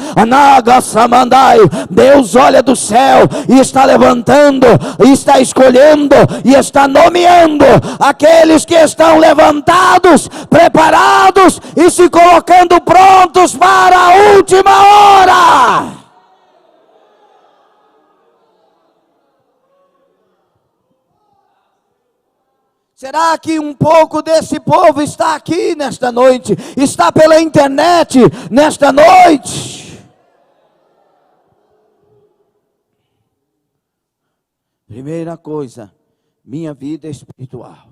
Deus olha do céu e está levantando, e está escolhendo, e está nomeando aqueles que estão levantados, preparados e se colocando prontos para a última hora. Será que um pouco desse povo está aqui nesta noite? Está pela internet nesta noite? Primeira coisa, minha vida espiritual.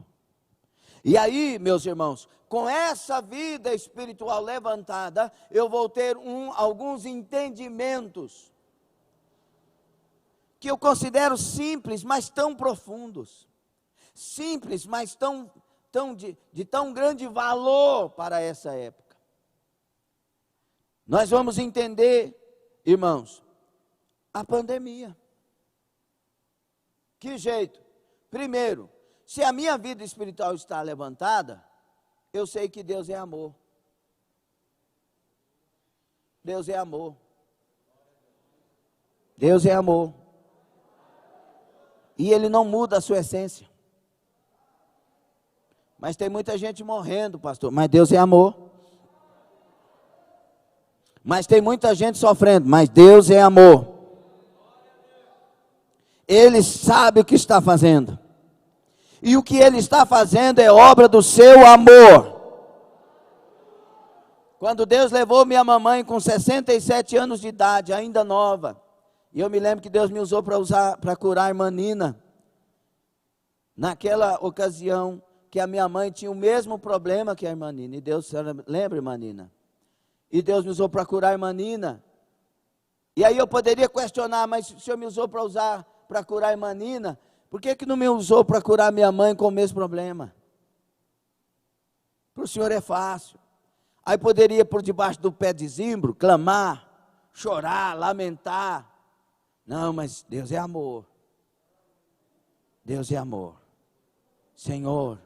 E aí, meus irmãos, com essa vida espiritual levantada, eu vou ter alguns entendimentos que eu considero simples, mas tão profundos. Simples, mas de tão grande valor para essa época. Nós vamos entender, irmãos, a pandemia. Que jeito? Primeiro, se a minha vida espiritual está levantada, eu sei que Deus é amor. Deus é amor. Deus é amor. E Ele não muda a sua essência. Mas tem muita gente morrendo, pastor. Mas Deus é amor. Mas tem muita gente sofrendo. Mas Deus é amor. Ele sabe o que está fazendo. E o que Ele está fazendo é obra do seu amor. Quando Deus levou minha mamãe com 67 anos de idade, ainda nova, e eu me lembro que Deus me usou para curar a irmã Nina. Naquela ocasião que a minha mãe tinha o mesmo problema que a irmã Nina. E Deus, lembra, irmã Nina? E Deus me usou para curar a irmã Nina. E aí eu poderia questionar, mas o Senhor me usou para curar a irmã Nina, por que não me usou para curar minha mãe com o mesmo problema? Para o Senhor é fácil. Aí poderia ir por debaixo do pé de zimbro, clamar, chorar, lamentar. Não, mas Deus é amor. Deus é amor. Senhor,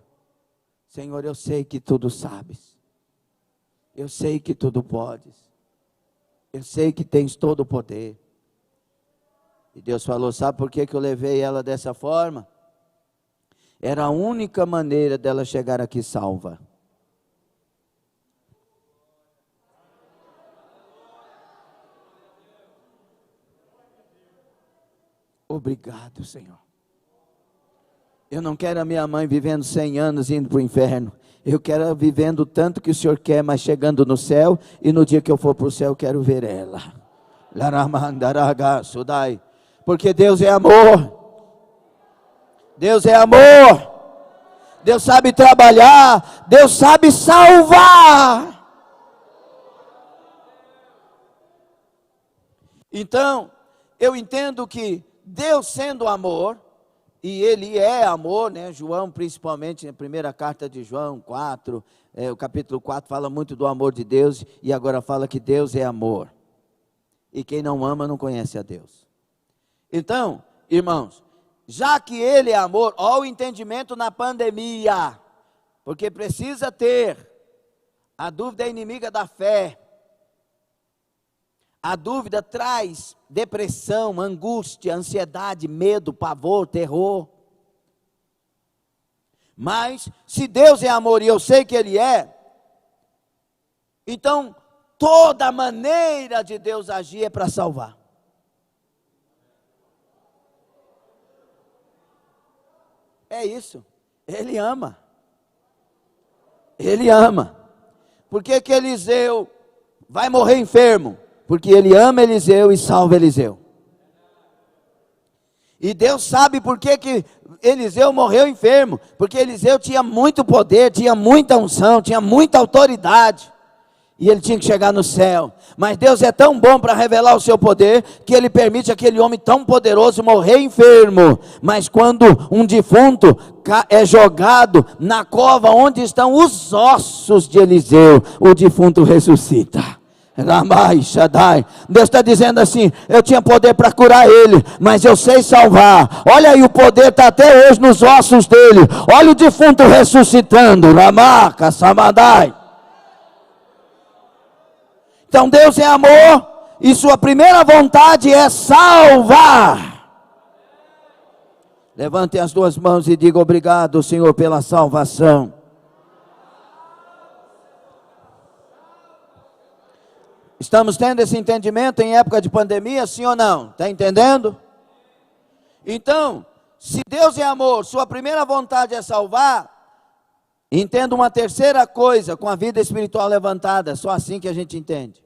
eu sei que tudo sabes. Eu sei que tudo podes. Eu sei que tens todo o poder. E Deus falou, sabe por que eu levei ela dessa forma? Era a única maneira dela chegar aqui salva. Obrigado, Senhor. Eu não quero a minha mãe vivendo 100 anos e indo para o inferno. Eu quero ela vivendo tanto que o Senhor quer, mas chegando no céu. E no dia que eu for para o céu, eu quero ver ela. Porque Deus é amor. Deus é amor. Deus sabe trabalhar. Deus sabe salvar. Então, eu entendo que Deus sendo amor, e ele é amor, né? João, principalmente, na primeira carta de João 4, o capítulo 4 fala muito do amor de Deus, e agora fala que Deus é amor. E quem não ama não conhece a Deus. Então, irmãos, já que ele é amor, olha o entendimento na pandemia, porque precisa ter. A dúvida é inimiga da fé. A dúvida traz depressão, angústia, ansiedade, medo, pavor, terror. Mas, se Deus é amor e eu sei que Ele é, então, toda maneira de Deus agir é para salvar. É isso. Ele ama. Ele ama. Por que que Eliseu vai morrer enfermo? Porque ele ama Eliseu e salva Eliseu. E Deus sabe por que que Eliseu morreu enfermo. Porque Eliseu tinha muito poder, tinha muita unção, tinha muita autoridade. E ele tinha que chegar no céu. Mas Deus é tão bom para revelar o seu poder, que Ele permite aquele homem tão poderoso morrer enfermo. Mas quando um defunto é jogado na cova onde estão os ossos de Eliseu, o defunto ressuscita. Ramai Shaddai. Deus está dizendo assim: eu tinha poder para curar ele, mas eu sei salvar. Olha aí, o poder está até hoje nos ossos dele. Olha o defunto ressuscitando. Ramaka Samadai. Então Deus é amor, e sua primeira vontade é salvar. Levante as duas mãos e diga: obrigado, Senhor, pela salvação. Estamos tendo esse entendimento em época de pandemia, sim ou não? Está entendendo? Então, se Deus é amor, sua primeira vontade é salvar, entenda uma terceira coisa com a vida espiritual levantada, só assim que a gente entende.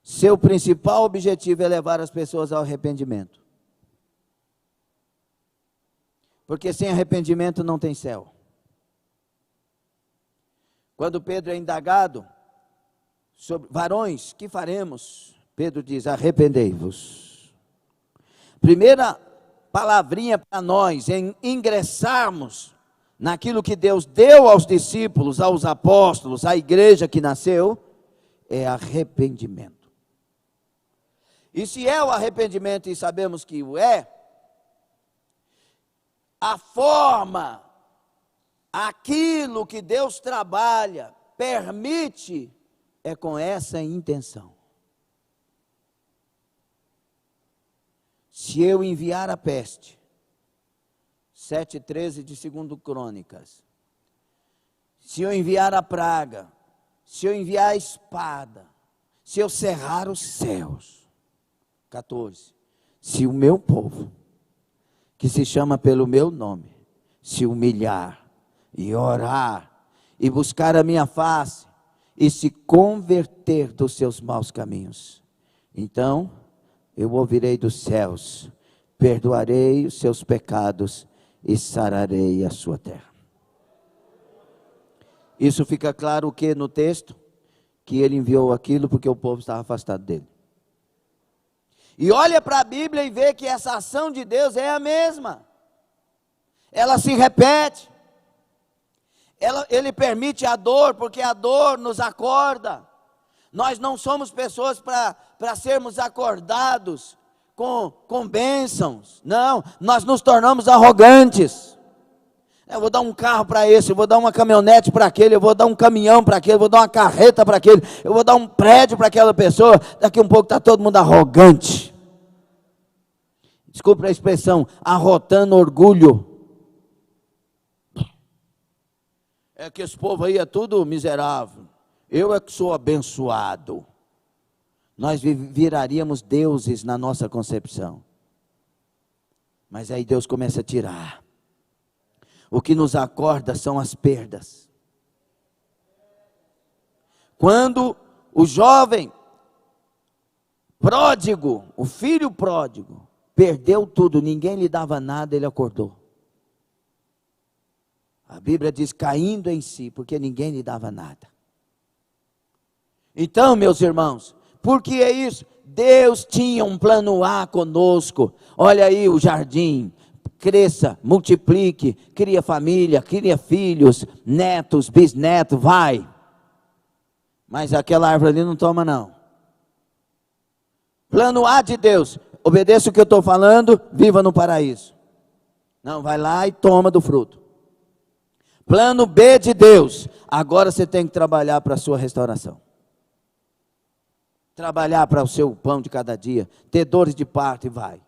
Seu principal objetivo é levar as pessoas ao arrependimento. Porque sem arrependimento não tem céu. Quando Pedro é indagado sobre varões, que faremos? Pedro diz: arrependei-vos. Primeira palavrinha para nós em ingressarmos naquilo que Deus deu aos discípulos, aos apóstolos, à igreja que nasceu, é arrependimento. E se é o arrependimento, e sabemos que o é, a forma, aquilo que Deus trabalha, permite, é com essa intenção. Se eu enviar a peste, 7:13 de 2 Crônicas, se eu enviar a praga, se eu enviar a espada, se eu cerrar os céus, 14, se o meu povo, que se chama pelo meu nome, se humilhar e orar e buscar a minha face e se converter dos seus maus caminhos, então eu ouvirei dos céus, perdoarei os seus pecados e sararei a sua terra. Isso fica claro o que no texto? Que ele enviou aquilo porque o povo estava afastado dele. E olha para a Bíblia e vê que essa ação de Deus é a mesma. Ela se repete. Ele permite a dor, porque a dor nos acorda. Nós não somos pessoas para sermos acordados com bênçãos. Não, nós nos tornamos arrogantes. Eu vou dar um carro para esse, eu vou dar uma caminhonete para aquele, eu vou dar um caminhão para aquele, eu vou dar uma carreta para aquele, eu vou dar um prédio para aquela pessoa. Daqui um pouco está todo mundo arrogante. Desculpa a expressão, arrotando orgulho. É que esse povo aí é tudo miserável. Eu é que sou abençoado. Nós viraríamos deuses na nossa concepção. Mas aí Deus começa a tirar. O que nos acorda são as perdas. Quando o jovem pródigo, o filho pródigo, perdeu tudo, ninguém lhe dava nada, ele acordou. A Bíblia diz, caindo em si, porque ninguém lhe dava nada. Então, meus irmãos, por que é isso? Deus tinha um plano A conosco. Olha aí o jardim. cresça, multiplique, cria família, cria filhos, netos, bisnetos, vai. Mas aquela árvore ali não toma não. Plano A de Deus, obedeça o que eu estou falando, viva no paraíso. Não, vai lá e toma do fruto. Plano B de Deus, agora você tem que trabalhar para a sua restauração. Trabalhar para o seu pão de cada dia, ter dores de parto e vai.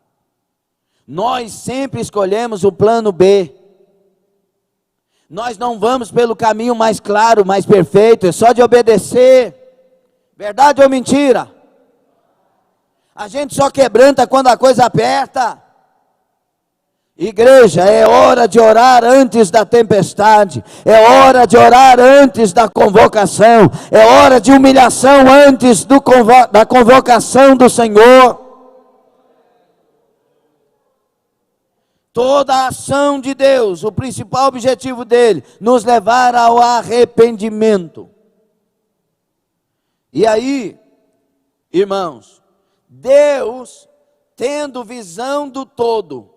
Nós sempre escolhemos o plano B. Nós não vamos pelo caminho mais claro, mais perfeito, é só de obedecer. Verdade ou mentira? A gente só quebranta quando a coisa aperta. Igreja, é hora de orar antes da tempestade, é hora de orar antes da convocação, é hora de humilhação antes da convocação do Senhor. Toda a ação de Deus, o principal objetivo dele, nos levar ao arrependimento. E aí, irmãos, Deus, tendo visão do todo,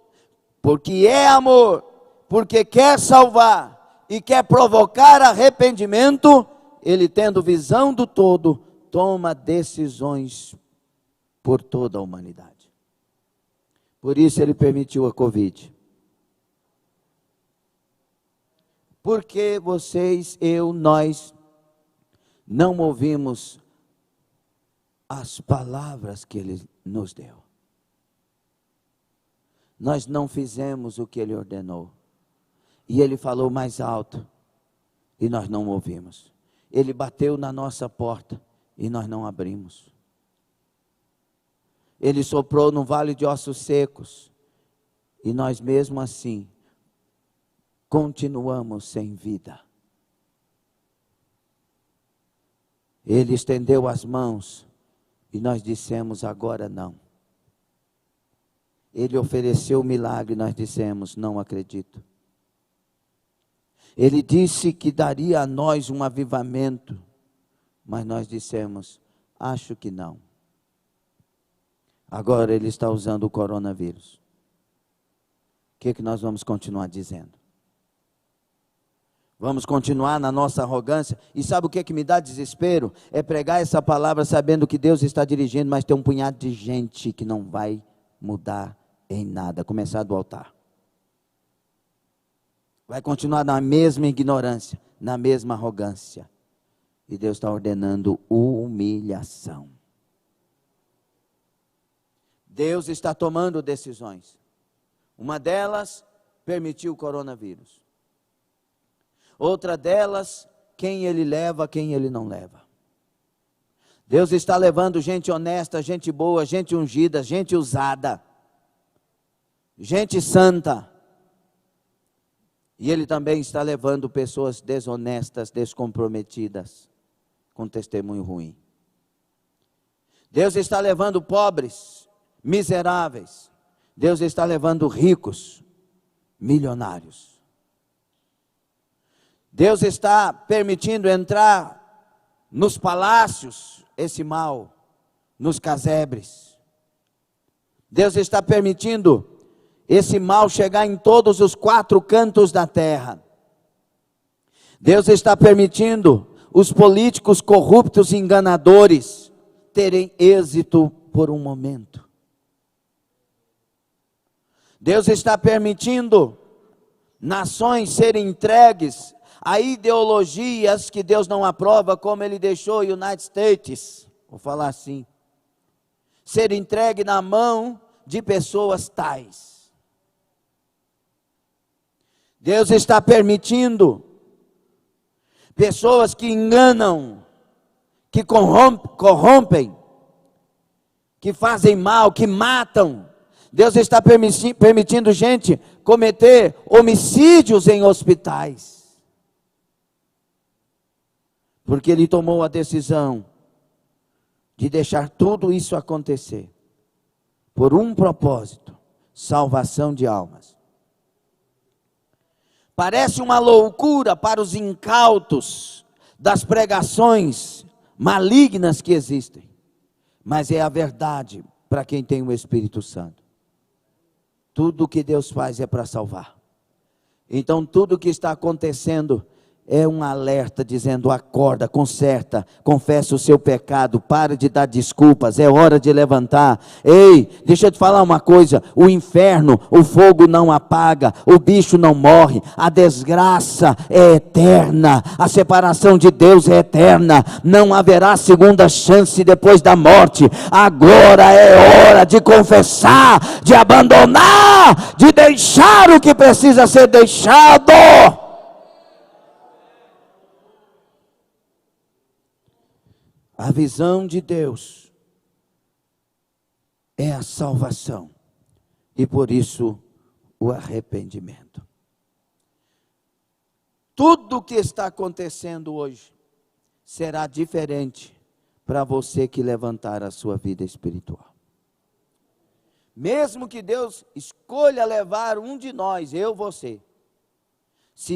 porque é amor, porque quer salvar e quer provocar arrependimento, ele tendo visão do todo, toma decisões por toda a humanidade. Por isso ele permitiu a Covid. Porque vocês, nós não ouvimos as palavras que ele nos deu. Nós não fizemos o que ele ordenou. E ele falou mais alto e nós não ouvimos. Ele bateu na nossa porta e nós não abrimos. Ele soprou no vale de ossos secos e nós mesmo assim continuamos sem vida. Ele estendeu as mãos e nós dissemos agora não. Ele ofereceu o milagre e nós dissemos não acredito. Ele disse que daria a nós um avivamento, mas nós dissemos acho que não. Agora ele está usando o coronavírus. O que nós vamos continuar dizendo? Vamos continuar na nossa arrogância? E sabe o que me dá desespero? É pregar essa palavra sabendo que Deus está dirigindo, mas tem um punhado de gente que não vai mudar em nada, começar do altar. Vai continuar na mesma ignorância, na mesma arrogância. E Deus está ordenando humilhação. Deus está tomando decisões. Uma delas, permitiu o coronavírus. Outra delas, quem ele leva, quem ele não leva. Deus está levando gente honesta, gente boa, gente ungida, gente usada. Gente santa. E ele também está levando pessoas desonestas, descomprometidas, com testemunho ruim. Deus está levando pobres, miseráveis. Deus está levando ricos, milionários. Deus está permitindo entrar nos palácios esse mal, nos casebres. Deus está permitindo esse mal chegar em todos os 4 cantos da terra. Deus está permitindo os políticos corruptos e enganadores terem êxito por um momento. Deus está permitindo nações serem entregues a ideologias que Deus não aprova, como ele deixou o United States, vou falar assim, ser entregue na mão de pessoas tais. Deus está permitindo pessoas que enganam, que corrompem, que fazem mal, que matam. Deus está permitindo gente cometer homicídios em hospitais. Porque ele tomou a decisão de deixar tudo isso acontecer. Por um propósito, salvação de almas. Parece uma loucura para os incautos das pregações malignas que existem. Mas é a verdade para quem tem o Espírito Santo. Tudo que Deus faz é para salvar. Então tudo que está acontecendo é um alerta dizendo: acorda, conserta, confessa o seu pecado, para de dar desculpas, é hora de levantar. Ei, deixa eu te falar uma coisa: o inferno, o fogo não apaga, o bicho não morre, a desgraça é eterna, a separação de Deus é eterna, não haverá segunda chance depois da morte. Agora é hora de confessar, de abandonar, de deixar o que precisa ser deixado. A visão de Deus é a salvação e por isso o arrependimento. Tudo o que está acontecendo hoje será diferente para você que levantar a sua vida espiritual. Mesmo que Deus escolha levar um de nós, eu, você, se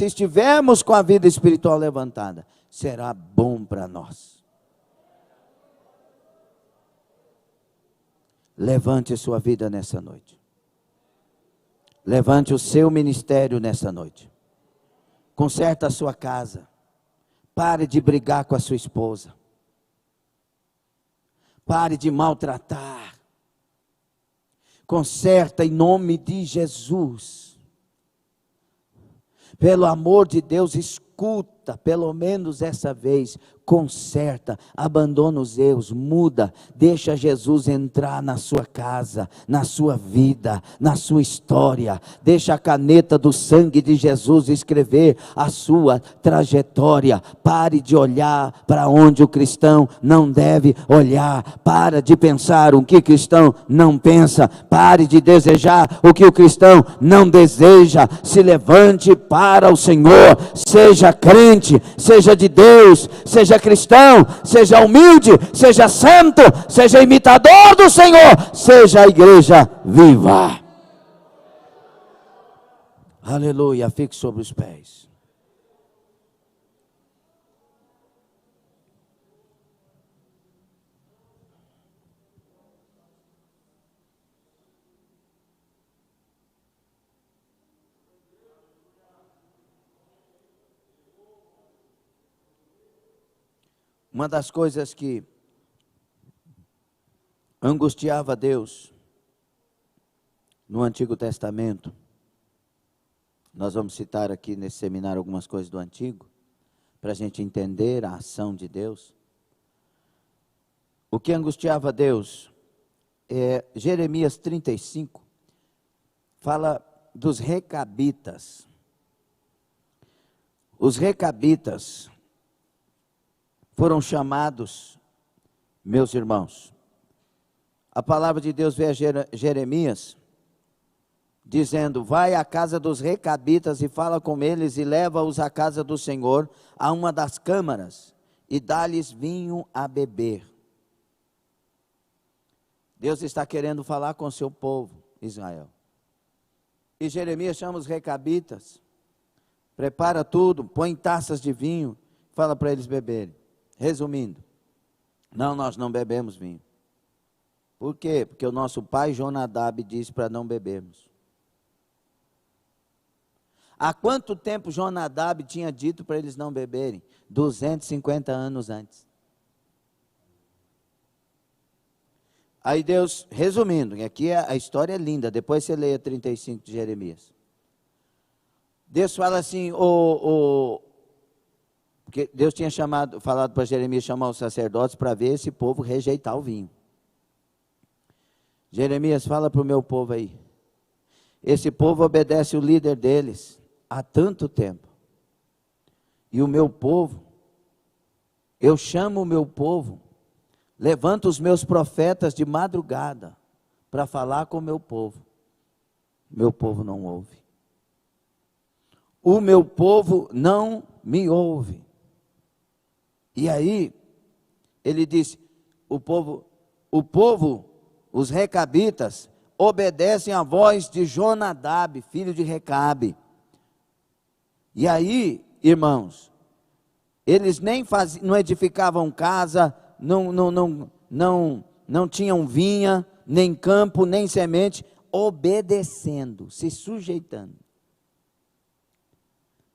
estivermos com a vida espiritual levantada, será bom para nós. Levante a sua vida nessa noite. Levante o seu ministério nessa noite. Conserta a sua casa. Pare de brigar com a sua esposa. Pare de maltratar. Conserta em nome de Jesus. Pelo amor de Deus, escuta, pelo menos essa vez, conserta, abandona os erros, muda, deixa Jesus entrar na sua casa, na sua vida, na sua história, deixa a caneta do sangue de Jesus escrever a sua trajetória. Pare de olhar para onde o cristão não deve olhar, para de pensar o que o cristão não pensa, pare de desejar o que o cristão não deseja, se levante para o Senhor, seja crente, seja de Deus, seja cristão, seja humilde, seja santo, seja imitador do Senhor, seja a igreja viva. Aleluia, fique sobre os pés. Uma das coisas que angustiava Deus no Antigo Testamento, nós vamos citar aqui nesse seminário algumas coisas do Antigo, para a gente entender a ação de Deus. O que angustiava Deus é Jeremias 35, fala dos recabitas. Os recabitas foram chamados, meus irmãos. A palavra de Deus veio a Jeremias, dizendo: vai à casa dos recabitas e fala com eles e leva-os à casa do Senhor, a uma das câmaras, e dá-lhes vinho a beber. Deus está querendo falar com o seu povo, Israel. E Jeremias chama os recabitas, prepara tudo, põe taças de vinho, fala para eles beberem. Resumindo, nós não bebemos vinho. Por quê? Porque o nosso pai Jonadab disse para não bebermos. Há quanto tempo Jonadab tinha dito para eles não beberem? 250 anos antes. Aí Deus, resumindo, e aqui a história é linda, depois você leia 35 de Jeremias. Deus fala assim, porque Deus tinha falado para Jeremias chamar os sacerdotes para ver esse povo rejeitar o vinho. Jeremias, fala para o meu povo aí. Esse povo obedece o líder deles há tanto tempo. E o meu povo, eu chamo o meu povo, levanto os meus profetas de madrugada para falar com o meu povo. Meu povo não ouve. O meu povo não me ouve. E aí, ele disse, o povo, os recabitas, obedecem à voz de Jonadab, filho de Recabe. E aí, irmãos, eles nem não edificavam casa, não tinham vinha, nem campo, nem semente. obedecendo, se sujeitando.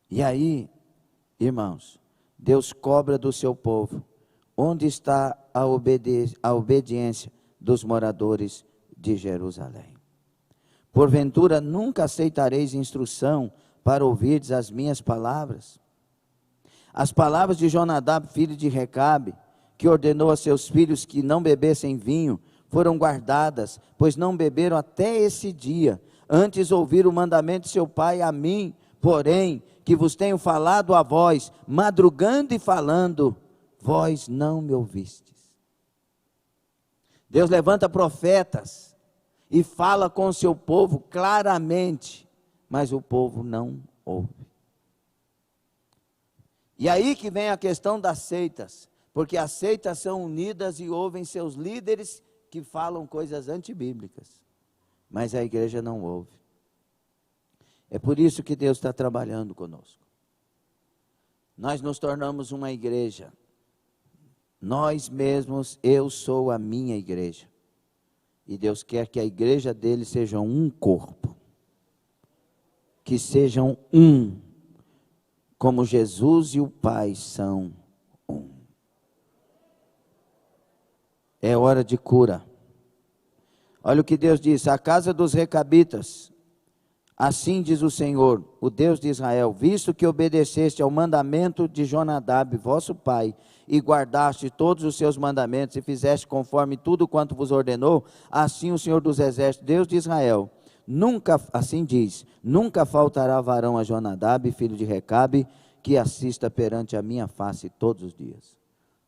E aí, irmãos, Deus cobra do seu povo. Onde está a obediência dos moradores de Jerusalém? Porventura nunca aceitareis instrução para ouvirdes as minhas palavras? As palavras de Jonadab, filho de Recabe, que ordenou a seus filhos que não bebessem vinho, foram guardadas, pois não beberam até esse dia. Antes ouviram o mandamento de seu pai a mim, porém, que vos tenho falado a vós, madrugando e falando, vós não me ouvistes. Deus levanta profetas e fala com o seu povo claramente, mas o povo não ouve. E aí que vem a questão das seitas, porque as seitas são unidas e ouvem seus líderes que falam coisas antibíblicas, mas a igreja não ouve. É por isso que Deus está trabalhando conosco. Nós nos tornamos uma igreja. Nós mesmos, eu sou a minha igreja. E Deus quer que a igreja dele seja um corpo. Que sejam um. Como Jesus e o Pai são um. É hora de cura. Olha o que Deus diz: a casa dos recabitas. Assim diz o Senhor, o Deus de Israel, visto que obedeceste ao mandamento de Jonadab, vosso pai, e guardaste todos os seus mandamentos, e fizeste conforme tudo quanto vos ordenou, assim o Senhor dos exércitos, Deus de Israel, nunca, assim diz, nunca faltará varão a Jonadab, filho de Recabe, que assista perante a minha face todos os dias.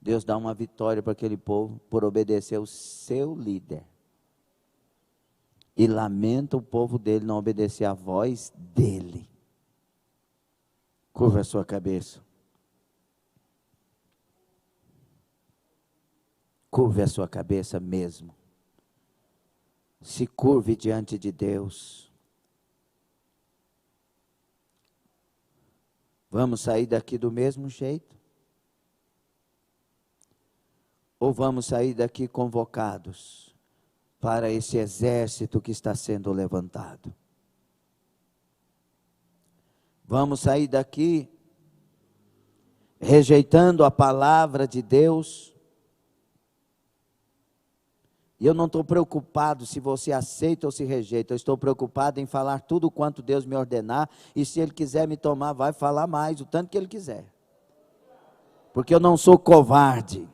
Deus dá uma vitória para aquele povo, por obedecer o seu líder. E lamenta o povo dele não obedecer a voz dele. Curva a sua cabeça. Curve a sua cabeça mesmo. Se curve diante de Deus. Vamos sair daqui do mesmo jeito? Ou vamos sair daqui convocados para esse exército que está sendo levantado? Vamos sair daqui rejeitando a palavra de Deus? E eu não estou preocupado se você aceita ou se rejeita, eu estou preocupado em falar tudo quanto Deus me ordenar, e se Ele quiser me tomar, vai falar mais, o tanto que Ele quiser, porque eu não sou covarde.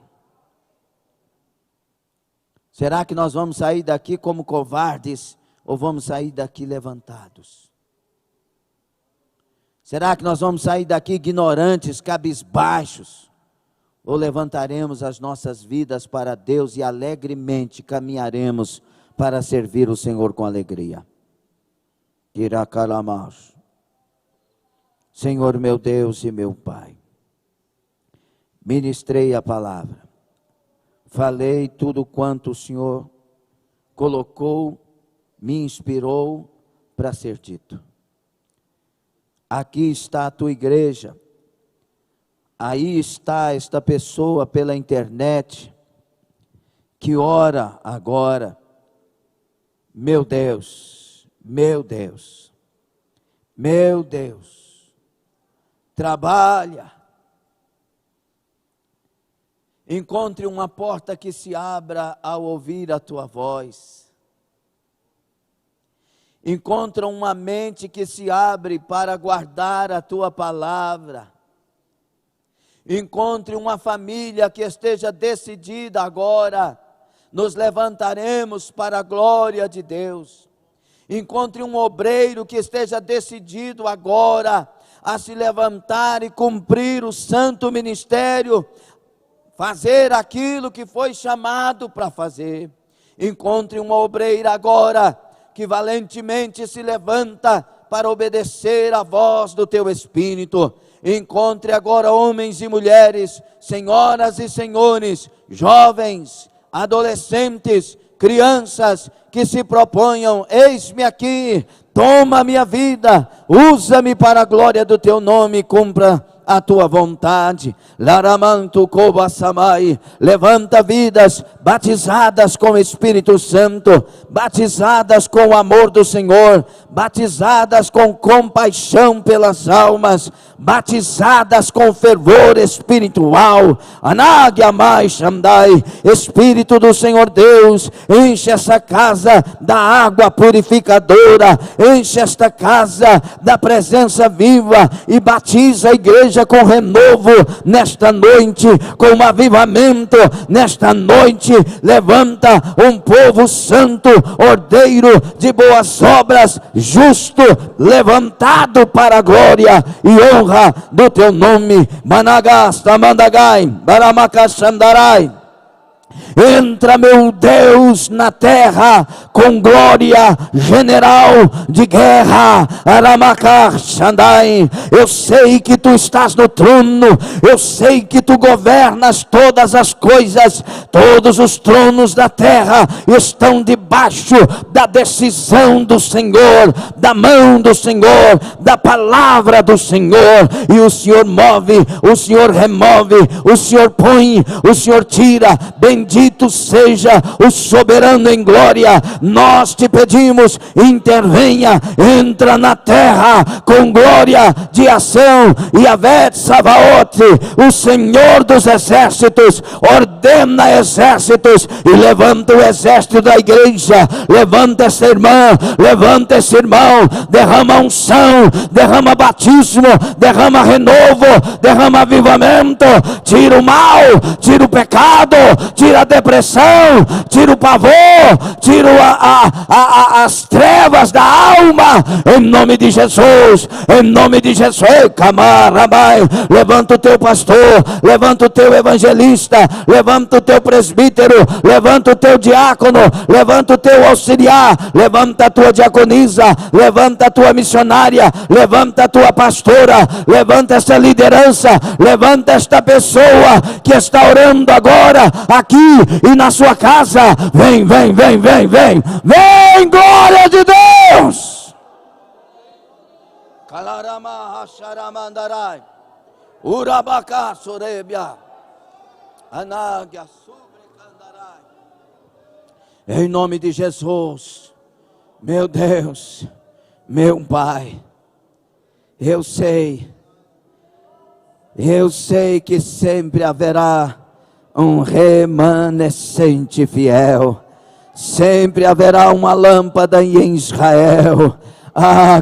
Será que nós vamos sair daqui como covardes, ou vamos sair daqui levantados? Será que nós vamos sair daqui ignorantes, cabisbaixos, ou levantaremos as nossas vidas para Deus e alegremente caminharemos para servir o Senhor com alegria? Iracalamash. Senhor meu Deus e meu Pai, ministrei a palavra. Falei tudo quanto o Senhor colocou, me inspirou para ser dito. Aqui está a tua igreja. Aí está esta pessoa pela internet, que ora agora. Meu Deus, meu Deus, meu Deus. Trabalha. Encontre uma porta que se abra ao ouvir a tua voz. Encontre uma mente que se abre para guardar a tua palavra. Encontre uma família que esteja decidida agora. Nos levantaremos para a glória de Deus. Encontre um obreiro que esteja decidido agora a se levantar e cumprir o santo ministério, fazer aquilo que foi chamado para fazer. Encontre uma obreira agora que valentemente se levanta para obedecer à voz do teu Espírito. Encontre agora homens e mulheres, senhoras e senhores, jovens, adolescentes, crianças que se proponham: eis-me aqui, toma a minha vida, usa-me para a glória do teu nome, cumpra a tua vontade. Laramanto Kobasamai, levanta vidas batizadas com o Espírito Santo, batizadas com o amor do Senhor, batizadas com compaixão pelas almas, batizadas com fervor espiritual. Anagiamai Shandai, Espírito do Senhor Deus, enche essa casa da água purificadora, enche esta casa da presença viva e batiza a igreja com renovo nesta noite, com um avivamento nesta noite. Levanta um povo santo, ordeiro de boas obras, justo, levantado para a glória e honra do teu nome. Managasta Mandagai Baramacashandarai. Entra, meu Deus, na terra com glória, general de guerra. Aramakar Shandai. Eu sei que tu estás no trono, eu sei que tu governas todas as coisas. Todos os tronos da terra estão debaixo da decisão do Senhor, da mão do Senhor, da palavra do Senhor. E o Senhor move, o Senhor remove, o Senhor põe, o Senhor tira. Bendito seja o soberano em glória. Nós te pedimos, intervenha, entra na terra com glória de ação. E Yavet Savaot, o Senhor dos exércitos, ordena exércitos e levanta o exército da igreja. Levanta essa irmã, levanta esse irmão, derrama unção, derrama batismo, derrama renovo, derrama avivamento. Tira o mal, tira o pecado, tira a depressão, tira o pavor, tira as trevas da alma, em nome de Jesus, em nome de Jesus. Levanta o teu pastor, levanta o teu evangelista, levanta o teu presbítero, levanta o teu diácono, levanta o teu auxiliar, levanta a tua diaconisa, levanta a tua missionária, levanta a tua pastora, levanta essa liderança, levanta esta pessoa que está orando agora, aqui e na sua casa. Vem, vem, vem, vem, vem, vem, glória de Deus. Kalarama Hasharamandarai, Urabaka Sorebia, Anagia Subrecandarai. Em nome de Jesus, meu Deus, meu Pai, eu sei que sempre haverá um remanescente fiel, sempre haverá uma lâmpada em Israel.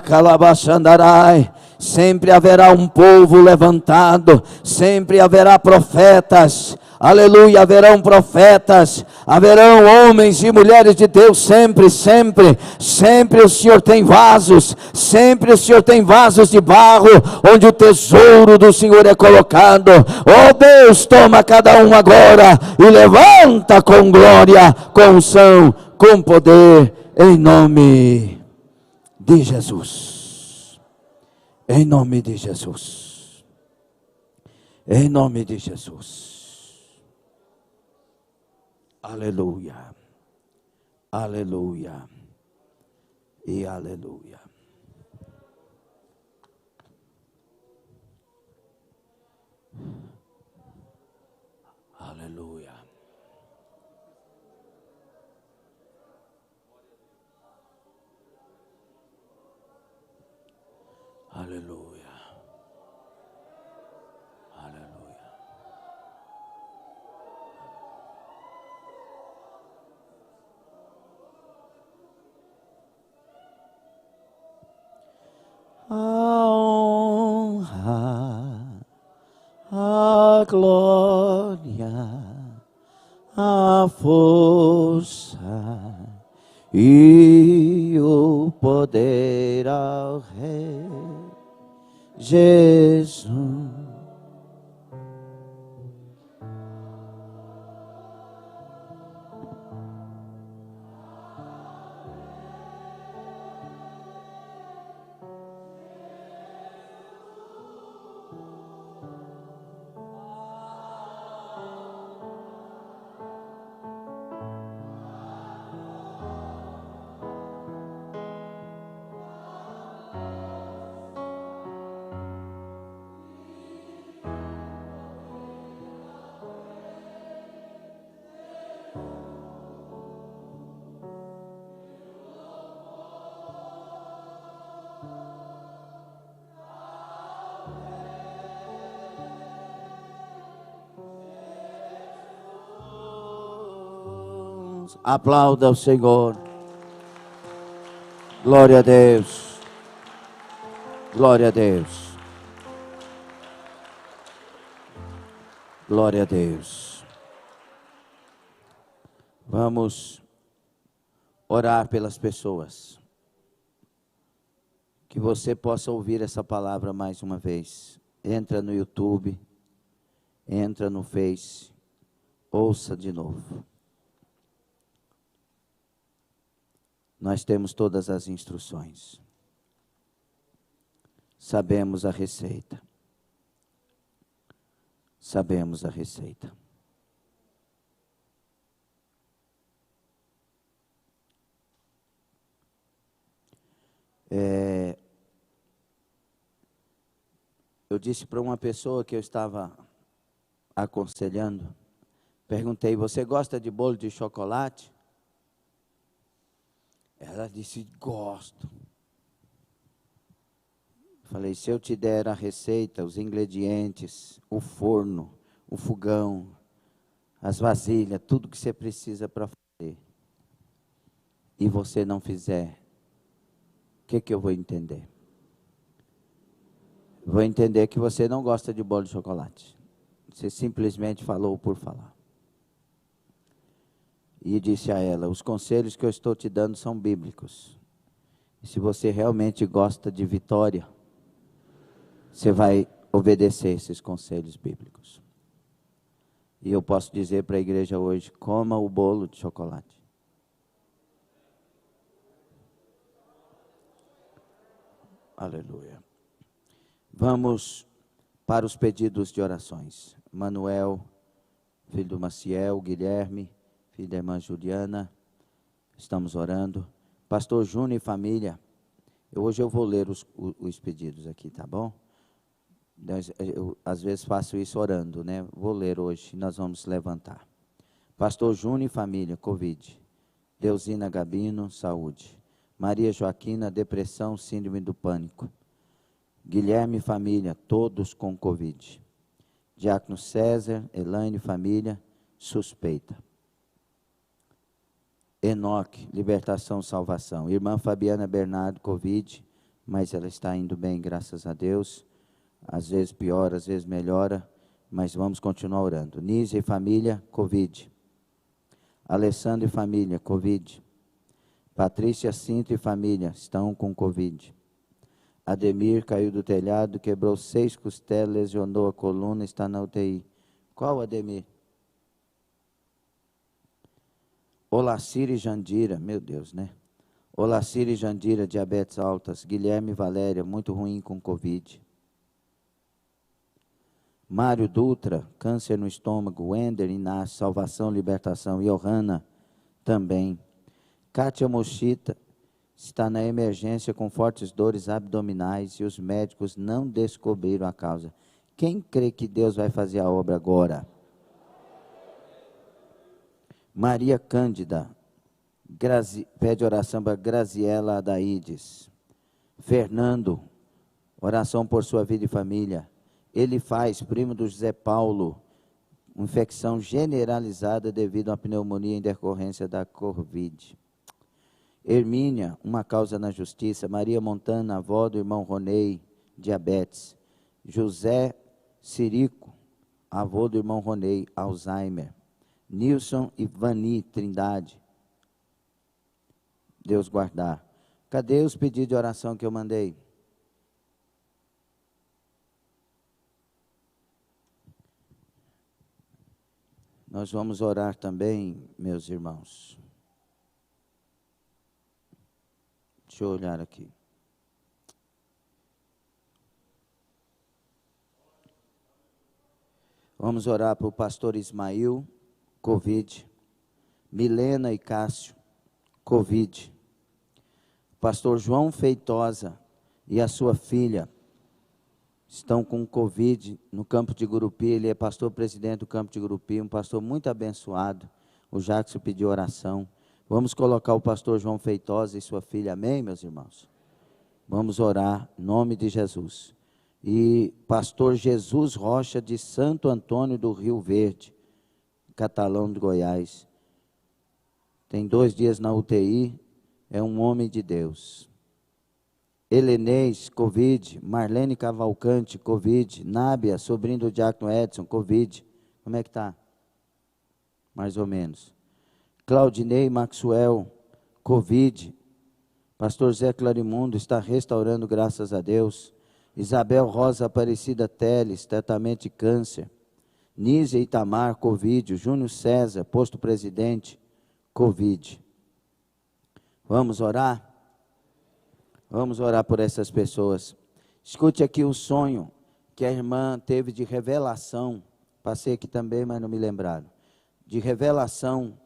Calabachandarai, sempre haverá um povo levantado, sempre haverá profetas. Aleluia, haverão profetas, haverão homens e mulheres de Deus, sempre, sempre, sempre o Senhor tem vasos, sempre o Senhor tem vasos de barro, onde o tesouro do Senhor é colocado. Oh Deus, toma cada um agora, e levanta com glória, com unção, com poder, em nome de Jesus, em nome de Jesus, em nome de Jesus. Aleluia, aleluia e aleluia. Aleluia. Aleluia. A honra, a glória, a força e o poder ao Rei Jesus. Aplauda o Senhor. Glória a Deus. Glória a Deus. Glória a Deus. Vamos orar pelas pessoas. Que você possa ouvir essa palavra mais uma vez. Entra no YouTube, entra no Face, ouça de novo. Nós temos todas as instruções. Sabemos a receita. Sabemos a receita. Eu disse para uma pessoa que eu estava aconselhando, perguntei, você gosta de bolo de chocolate? Ela disse, gosto. Falei, se eu te der a receita, os ingredientes, o forno, o fogão, as vasilhas, tudo que você precisa para fazer, e você não fizer, o que eu vou entender? Vou entender que você não gosta de bolo de chocolate. Você simplesmente falou por falar. E disse a ela, os conselhos que eu estou te dando são bíblicos. E se você realmente gosta de vitória, você vai obedecer esses conselhos bíblicos. E eu posso dizer para a igreja hoje, coma o bolo de chocolate. Aleluia. Vamos para os pedidos de orações. Manuel, filho do Maciel, Guilherme, filho da irmã Juliana, estamos orando. Pastor Júnior e família, hoje eu vou ler os pedidos aqui, tá bom? Eu, às vezes faço isso orando, né? Vou ler hoje, nós vamos levantar. Pastor Júnior e família, Covid. Deusina Gabino, saúde. Maria Joaquina, depressão, síndrome do pânico. Guilherme e família, todos com Covid. Diácono César, Elaine e família, suspeita. Enoque, libertação, salvação. Irmã Fabiana Bernardo, Covid, mas ela está indo bem, graças a Deus. Às vezes piora, às vezes melhora, mas vamos continuar orando. Nízia e família, Covid. Alessandro e família, Covid. Patrícia Cinto e família, estão com Covid. Ademir caiu do telhado, quebrou 6 costelas, lesionou a coluna, está na UTI. Qual Ademir? Olacir e Jandira, meu Deus, né? Olacir e Jandira, diabetes altas. Guilherme e Valéria, muito ruim com Covid. Mário Dutra, câncer no estômago. Wender, Inácio, salvação, libertação. Johanna, também. Kátia Mochita, está na emergência com fortes dores abdominais e os médicos não descobriram a causa. Quem crê que Deus vai fazer a obra agora? Maria Cândida, pede oração para Graziela Adaides. Fernando, oração por sua vida e família. Ele faz, primo do José Paulo, infecção generalizada devido a uma pneumonia em decorrência da Covid. Hermínia, uma causa na justiça. Maria Montana, avó do irmão Ronei, diabetes. José Sirico, avô do irmão Ronei, Alzheimer. Nilson e Vani Trindade. Deus guardar. Cadê os pedidos de oração que eu mandei? Nós vamos orar também, meus irmãos. Deixa eu olhar aqui. Vamos orar para o pastor Ismael, Covid. Milena e Cássio, Covid. Pastor João Feitosa e a sua filha estão com Covid no campo de Gurupi. Ele é pastor presidente do campo de Gurupi, um pastor muito abençoado. O Jackson pediu oração. Vamos colocar o pastor João Feitosa e sua filha, amém, meus irmãos? Vamos orar, em nome de Jesus. E pastor Jesus Rocha, de Santo Antônio do Rio Verde, Catalão de Goiás. tem 2 dias na UTI, é um homem de Deus. Helenês, Covid. Marlene Cavalcante, Covid. Nábia, sobrinho do diácono Edson, Covid. Como é que está? Mais ou menos. Claudinei Maxwell, Covid. Pastor Zé Clarimundo está restaurando, graças a Deus. Isabel Rosa Aparecida Teles, tratamento de câncer. Nízia Itamar, Covid. Júnior César, posto presidente, Covid. Vamos orar? Vamos orar por essas pessoas. Escute aqui o sonho que a irmã teve de revelação. Passei aqui também, mas não me lembraram. De revelação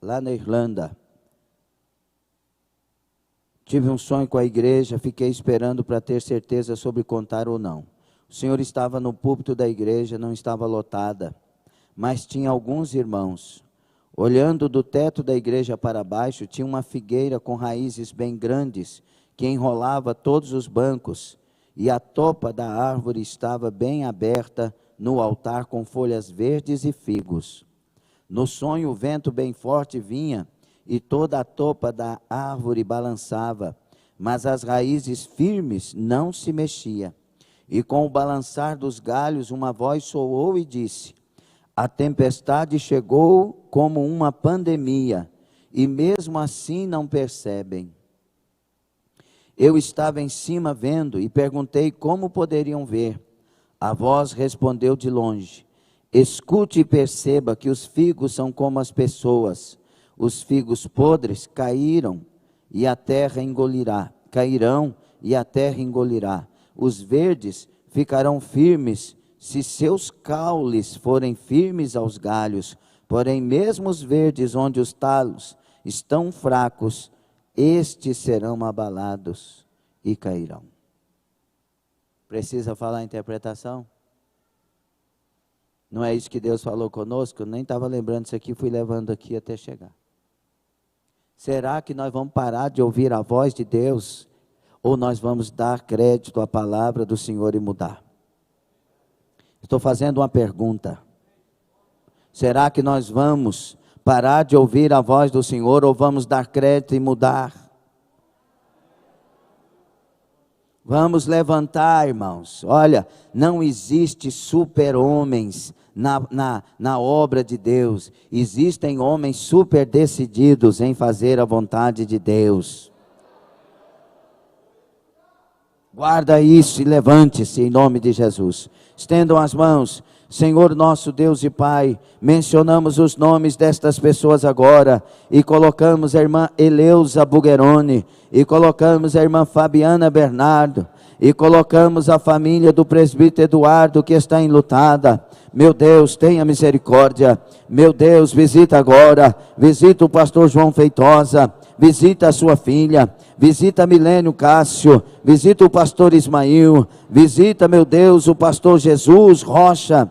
lá na Irlanda. Tive um sonho com a igreja, fiquei esperando para ter certeza sobre contar ou não. O Senhor estava no púlpito da igreja, não estava lotada, mas tinha alguns irmãos. Olhando do teto da igreja para baixo, tinha uma figueira com raízes bem grandes, que enrolava todos os bancos, e a topa da árvore estava bem aberta no altar com folhas verdes e figos. No sonho, o vento bem forte vinha, e toda a topa da árvore balançava, mas as raízes firmes não se mexiam. E com o balançar dos galhos, uma voz soou e disse: a tempestade chegou como uma pandemia, e mesmo assim não percebem. Eu estava em cima vendo e perguntei como poderiam ver. A voz respondeu de longe: escute e perceba que os figos são como as pessoas. Os figos podres cairão e a terra engolirá. Cairão e a terra engolirá. Os verdes ficarão firmes se seus caules forem firmes aos galhos. Porém, mesmo os verdes onde os talos estão fracos, estes serão abalados e cairão. Precisa falar a interpretação? Não é isso que Deus falou conosco? Eu nem estava lembrando isso aqui, fui levando aqui até chegar. Será que nós vamos parar de ouvir a voz de Deus? Ou nós vamos dar crédito à palavra do Senhor e mudar? Estou fazendo uma pergunta. Será que nós vamos parar de ouvir a voz do Senhor ou vamos dar crédito e mudar? Vamos levantar, irmãos. Olha, não existe super-homens na obra de Deus. Existem homens super decididos em fazer a vontade de Deus. Guarda isso e levante-se em nome de Jesus. Estendam as mãos. Senhor nosso Deus e Pai, mencionamos os nomes destas pessoas agora, e colocamos a irmã Eleusa Bugheroni, e colocamos a irmã Fabiana Bernardo, e colocamos a família do presbítero Eduardo que está enlutada. Meu Deus, tenha misericórdia. Meu Deus, visita agora, visita o pastor João Feitosa, visita a sua filha, visita Milênio Cássio, visita o pastor Ismael, visita, meu Deus, o pastor Jesus Rocha.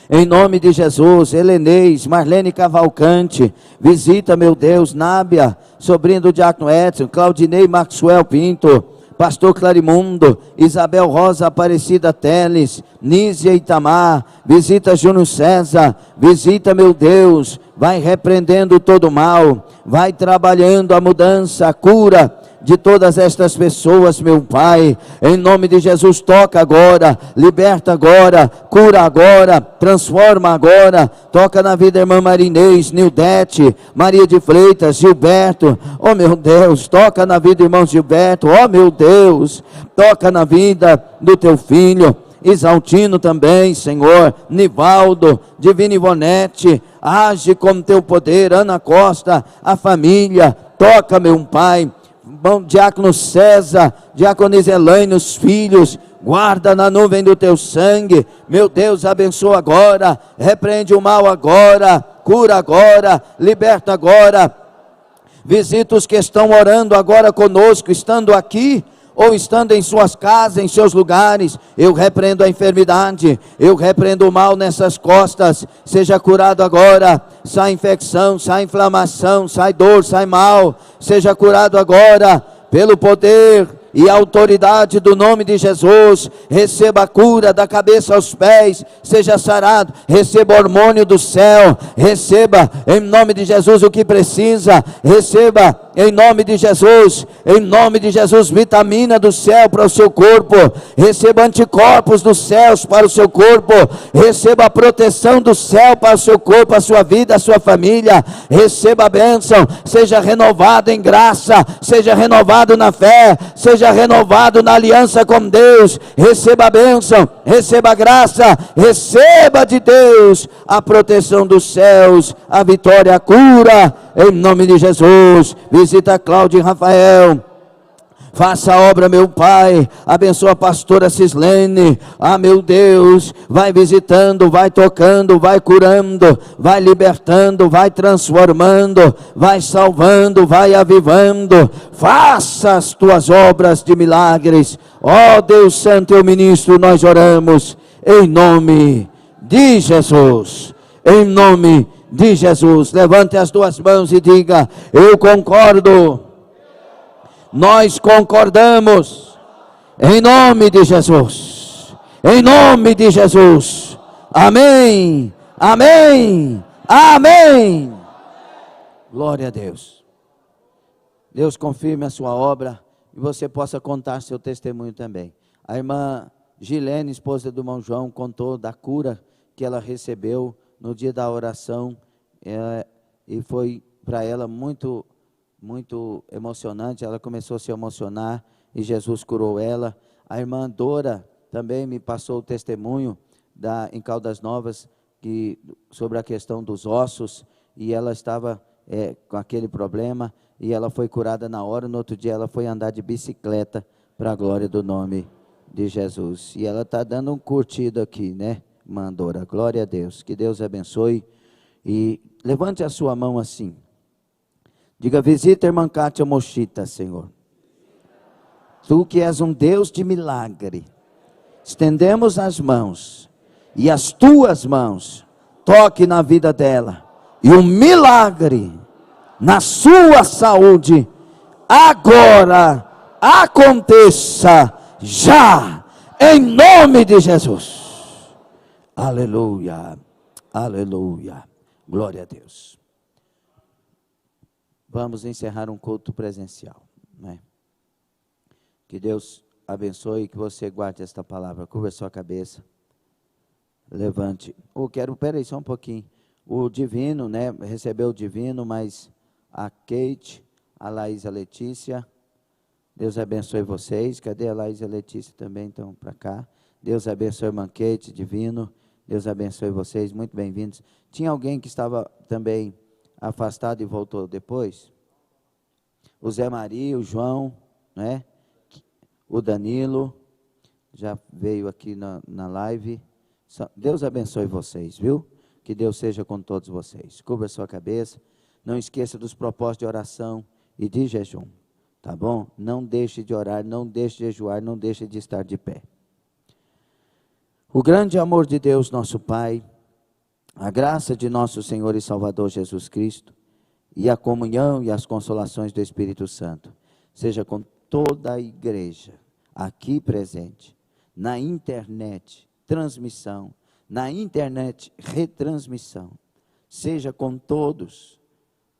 Em nome de Jesus, Helenês, Marlene Cavalcante, visita, meu Deus, Nábia, sobrinho do diácono Edson, Claudinei Maxwell Pinto, pastor Clarimundo, Isabel Rosa Aparecida Teles, Nízia Itamar, visita Júnior César, visita, meu Deus, vai repreendendo todo o mal, vai trabalhando a mudança, a cura de todas estas pessoas, meu Pai, em nome de Jesus, toca agora, liberta agora, cura agora, transforma agora, toca na vida da irmã Marinês, Nildete, Maria de Freitas, Gilberto, oh meu Deus, toca na vida do irmão Gilberto, oh meu Deus, toca na vida do teu filho, Isaltino também, Senhor, Nivaldo, Divina Ivonete, age com teu poder, Ana Costa, a família, toca, meu Pai, diácono César, diácono Elaine, os filhos, guarda na nuvem do teu sangue, meu Deus, abençoa agora, repreende o mal agora, cura agora, liberta agora, visita os que estão orando agora conosco, estando aqui, ou estando em suas casas, em seus lugares. Eu repreendo a enfermidade, eu repreendo o mal nessas costas, seja curado agora, sai infecção, sai inflamação, sai dor, sai mal, seja curado agora, pelo poder e a autoridade do nome de Jesus. Receba a cura da cabeça aos pés, seja sarado, receba hormônio do céu, receba em nome de Jesus o que precisa, receba em nome de Jesus, vitamina do céu para o seu corpo, receba anticorpos dos céus para o seu corpo, receba a proteção do céu para o seu corpo, a sua vida, a sua família, receba a bênção, seja renovado em graça, seja renovado na fé, seja renovado na aliança com Deus, receba a bênção, receba a graça, receba de Deus a proteção dos céus, a vitória, a cura, em nome de Jesus. Visita Cláudia e Rafael, faça a obra, meu Pai, abençoa a pastora Cislene, meu Deus, vai visitando, vai tocando, vai curando, vai libertando, vai transformando, vai salvando, vai avivando, faça as tuas obras de milagres, ó Deus Santo, eu ministro, nós oramos, em nome de Jesus, em nome de Jesus. Levante as duas mãos e diga: eu concordo. Nós concordamos, em nome de Jesus, em nome de Jesus, amém, amém, amém. Glória a Deus. Deus confirme a sua obra e você possa contar seu testemunho também. A irmã Gilene, esposa do irmão João, contou da cura que ela recebeu no dia da oração, e foi para ela muito emocionante. Ela começou a se emocionar e Jesus curou ela. A irmã Dora também me passou o testemunho em Caldas Novas, sobre a questão dos ossos, e ela estava com aquele problema, e ela foi curada na hora. No outro dia ela foi andar de bicicleta, para a glória do nome de Jesus, e ela está dando um curtido aqui, né, irmã Dora? Glória a Deus, que Deus abençoe. E levante a sua mão assim, diga: visita a irmã Kátia Mochita, Senhor. Tu que és um Deus de milagre, estendemos as mãos, e as tuas mãos toque na vida dela, e um milagre na sua saúde agora aconteça já, em nome de Jesus. Aleluia, aleluia, glória a Deus. Vamos encerrar um culto presencial, né? Que Deus abençoe e que você guarde esta palavra. Curva a sua cabeça, levante. Peraí só um pouquinho. O Divino, né? Recebeu o Divino, mas a Kate, a Laís e a Letícia, Deus abençoe vocês. Cadê a Laís e a Letícia também? Estão para cá. Deus abençoe a irmã Kate, Divino. Deus abençoe vocês, muito bem-vindos. Tinha alguém que estava também afastado e voltou depois? O Zé Maria, o João, né? O Danilo, já veio aqui na live. Deus abençoe vocês, viu? Que Deus seja com todos vocês. Cubra a sua cabeça, não esqueça dos propósitos de oração e de jejum, tá bom? Não deixe de orar, não deixe de jejuar, não deixe de estar de pé. O grande amor de Deus, nosso Pai, a graça de nosso Senhor e Salvador Jesus Cristo, e a comunhão e as consolações do Espírito Santo, seja com toda a igreja aqui presente, na internet, transmissão, na internet, retransmissão, seja com todos,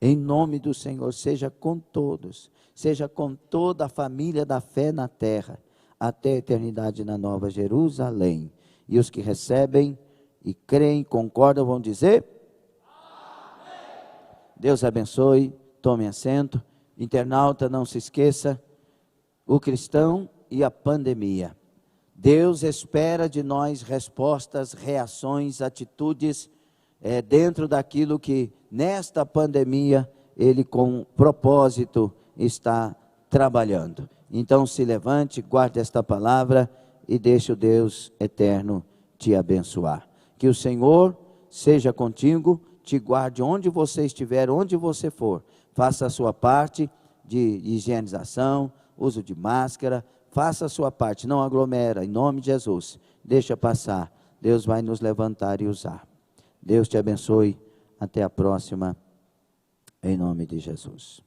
em nome do Senhor, seja com todos, seja com toda a família da fé na terra, até a eternidade na Nova Jerusalém. E os que recebem e creem, concordam, vão dizer: amém. Deus abençoe, tome assento. Internauta, não se esqueça, o cristão e a pandemia. Deus espera de nós respostas, reações, atitudes, dentro daquilo que nesta pandemia Ele com propósito está trabalhando. Então se levante, guarde esta palavra e deixe o Deus eterno te abençoar. Que o Senhor seja contigo, te guarde onde você estiver, onde você for. Faça a sua parte de higienização, uso de máscara, faça a sua parte, não aglomera, em nome de Jesus. Deixa passar, Deus vai nos levantar e usar. Deus te abençoe, até a próxima, em nome de Jesus.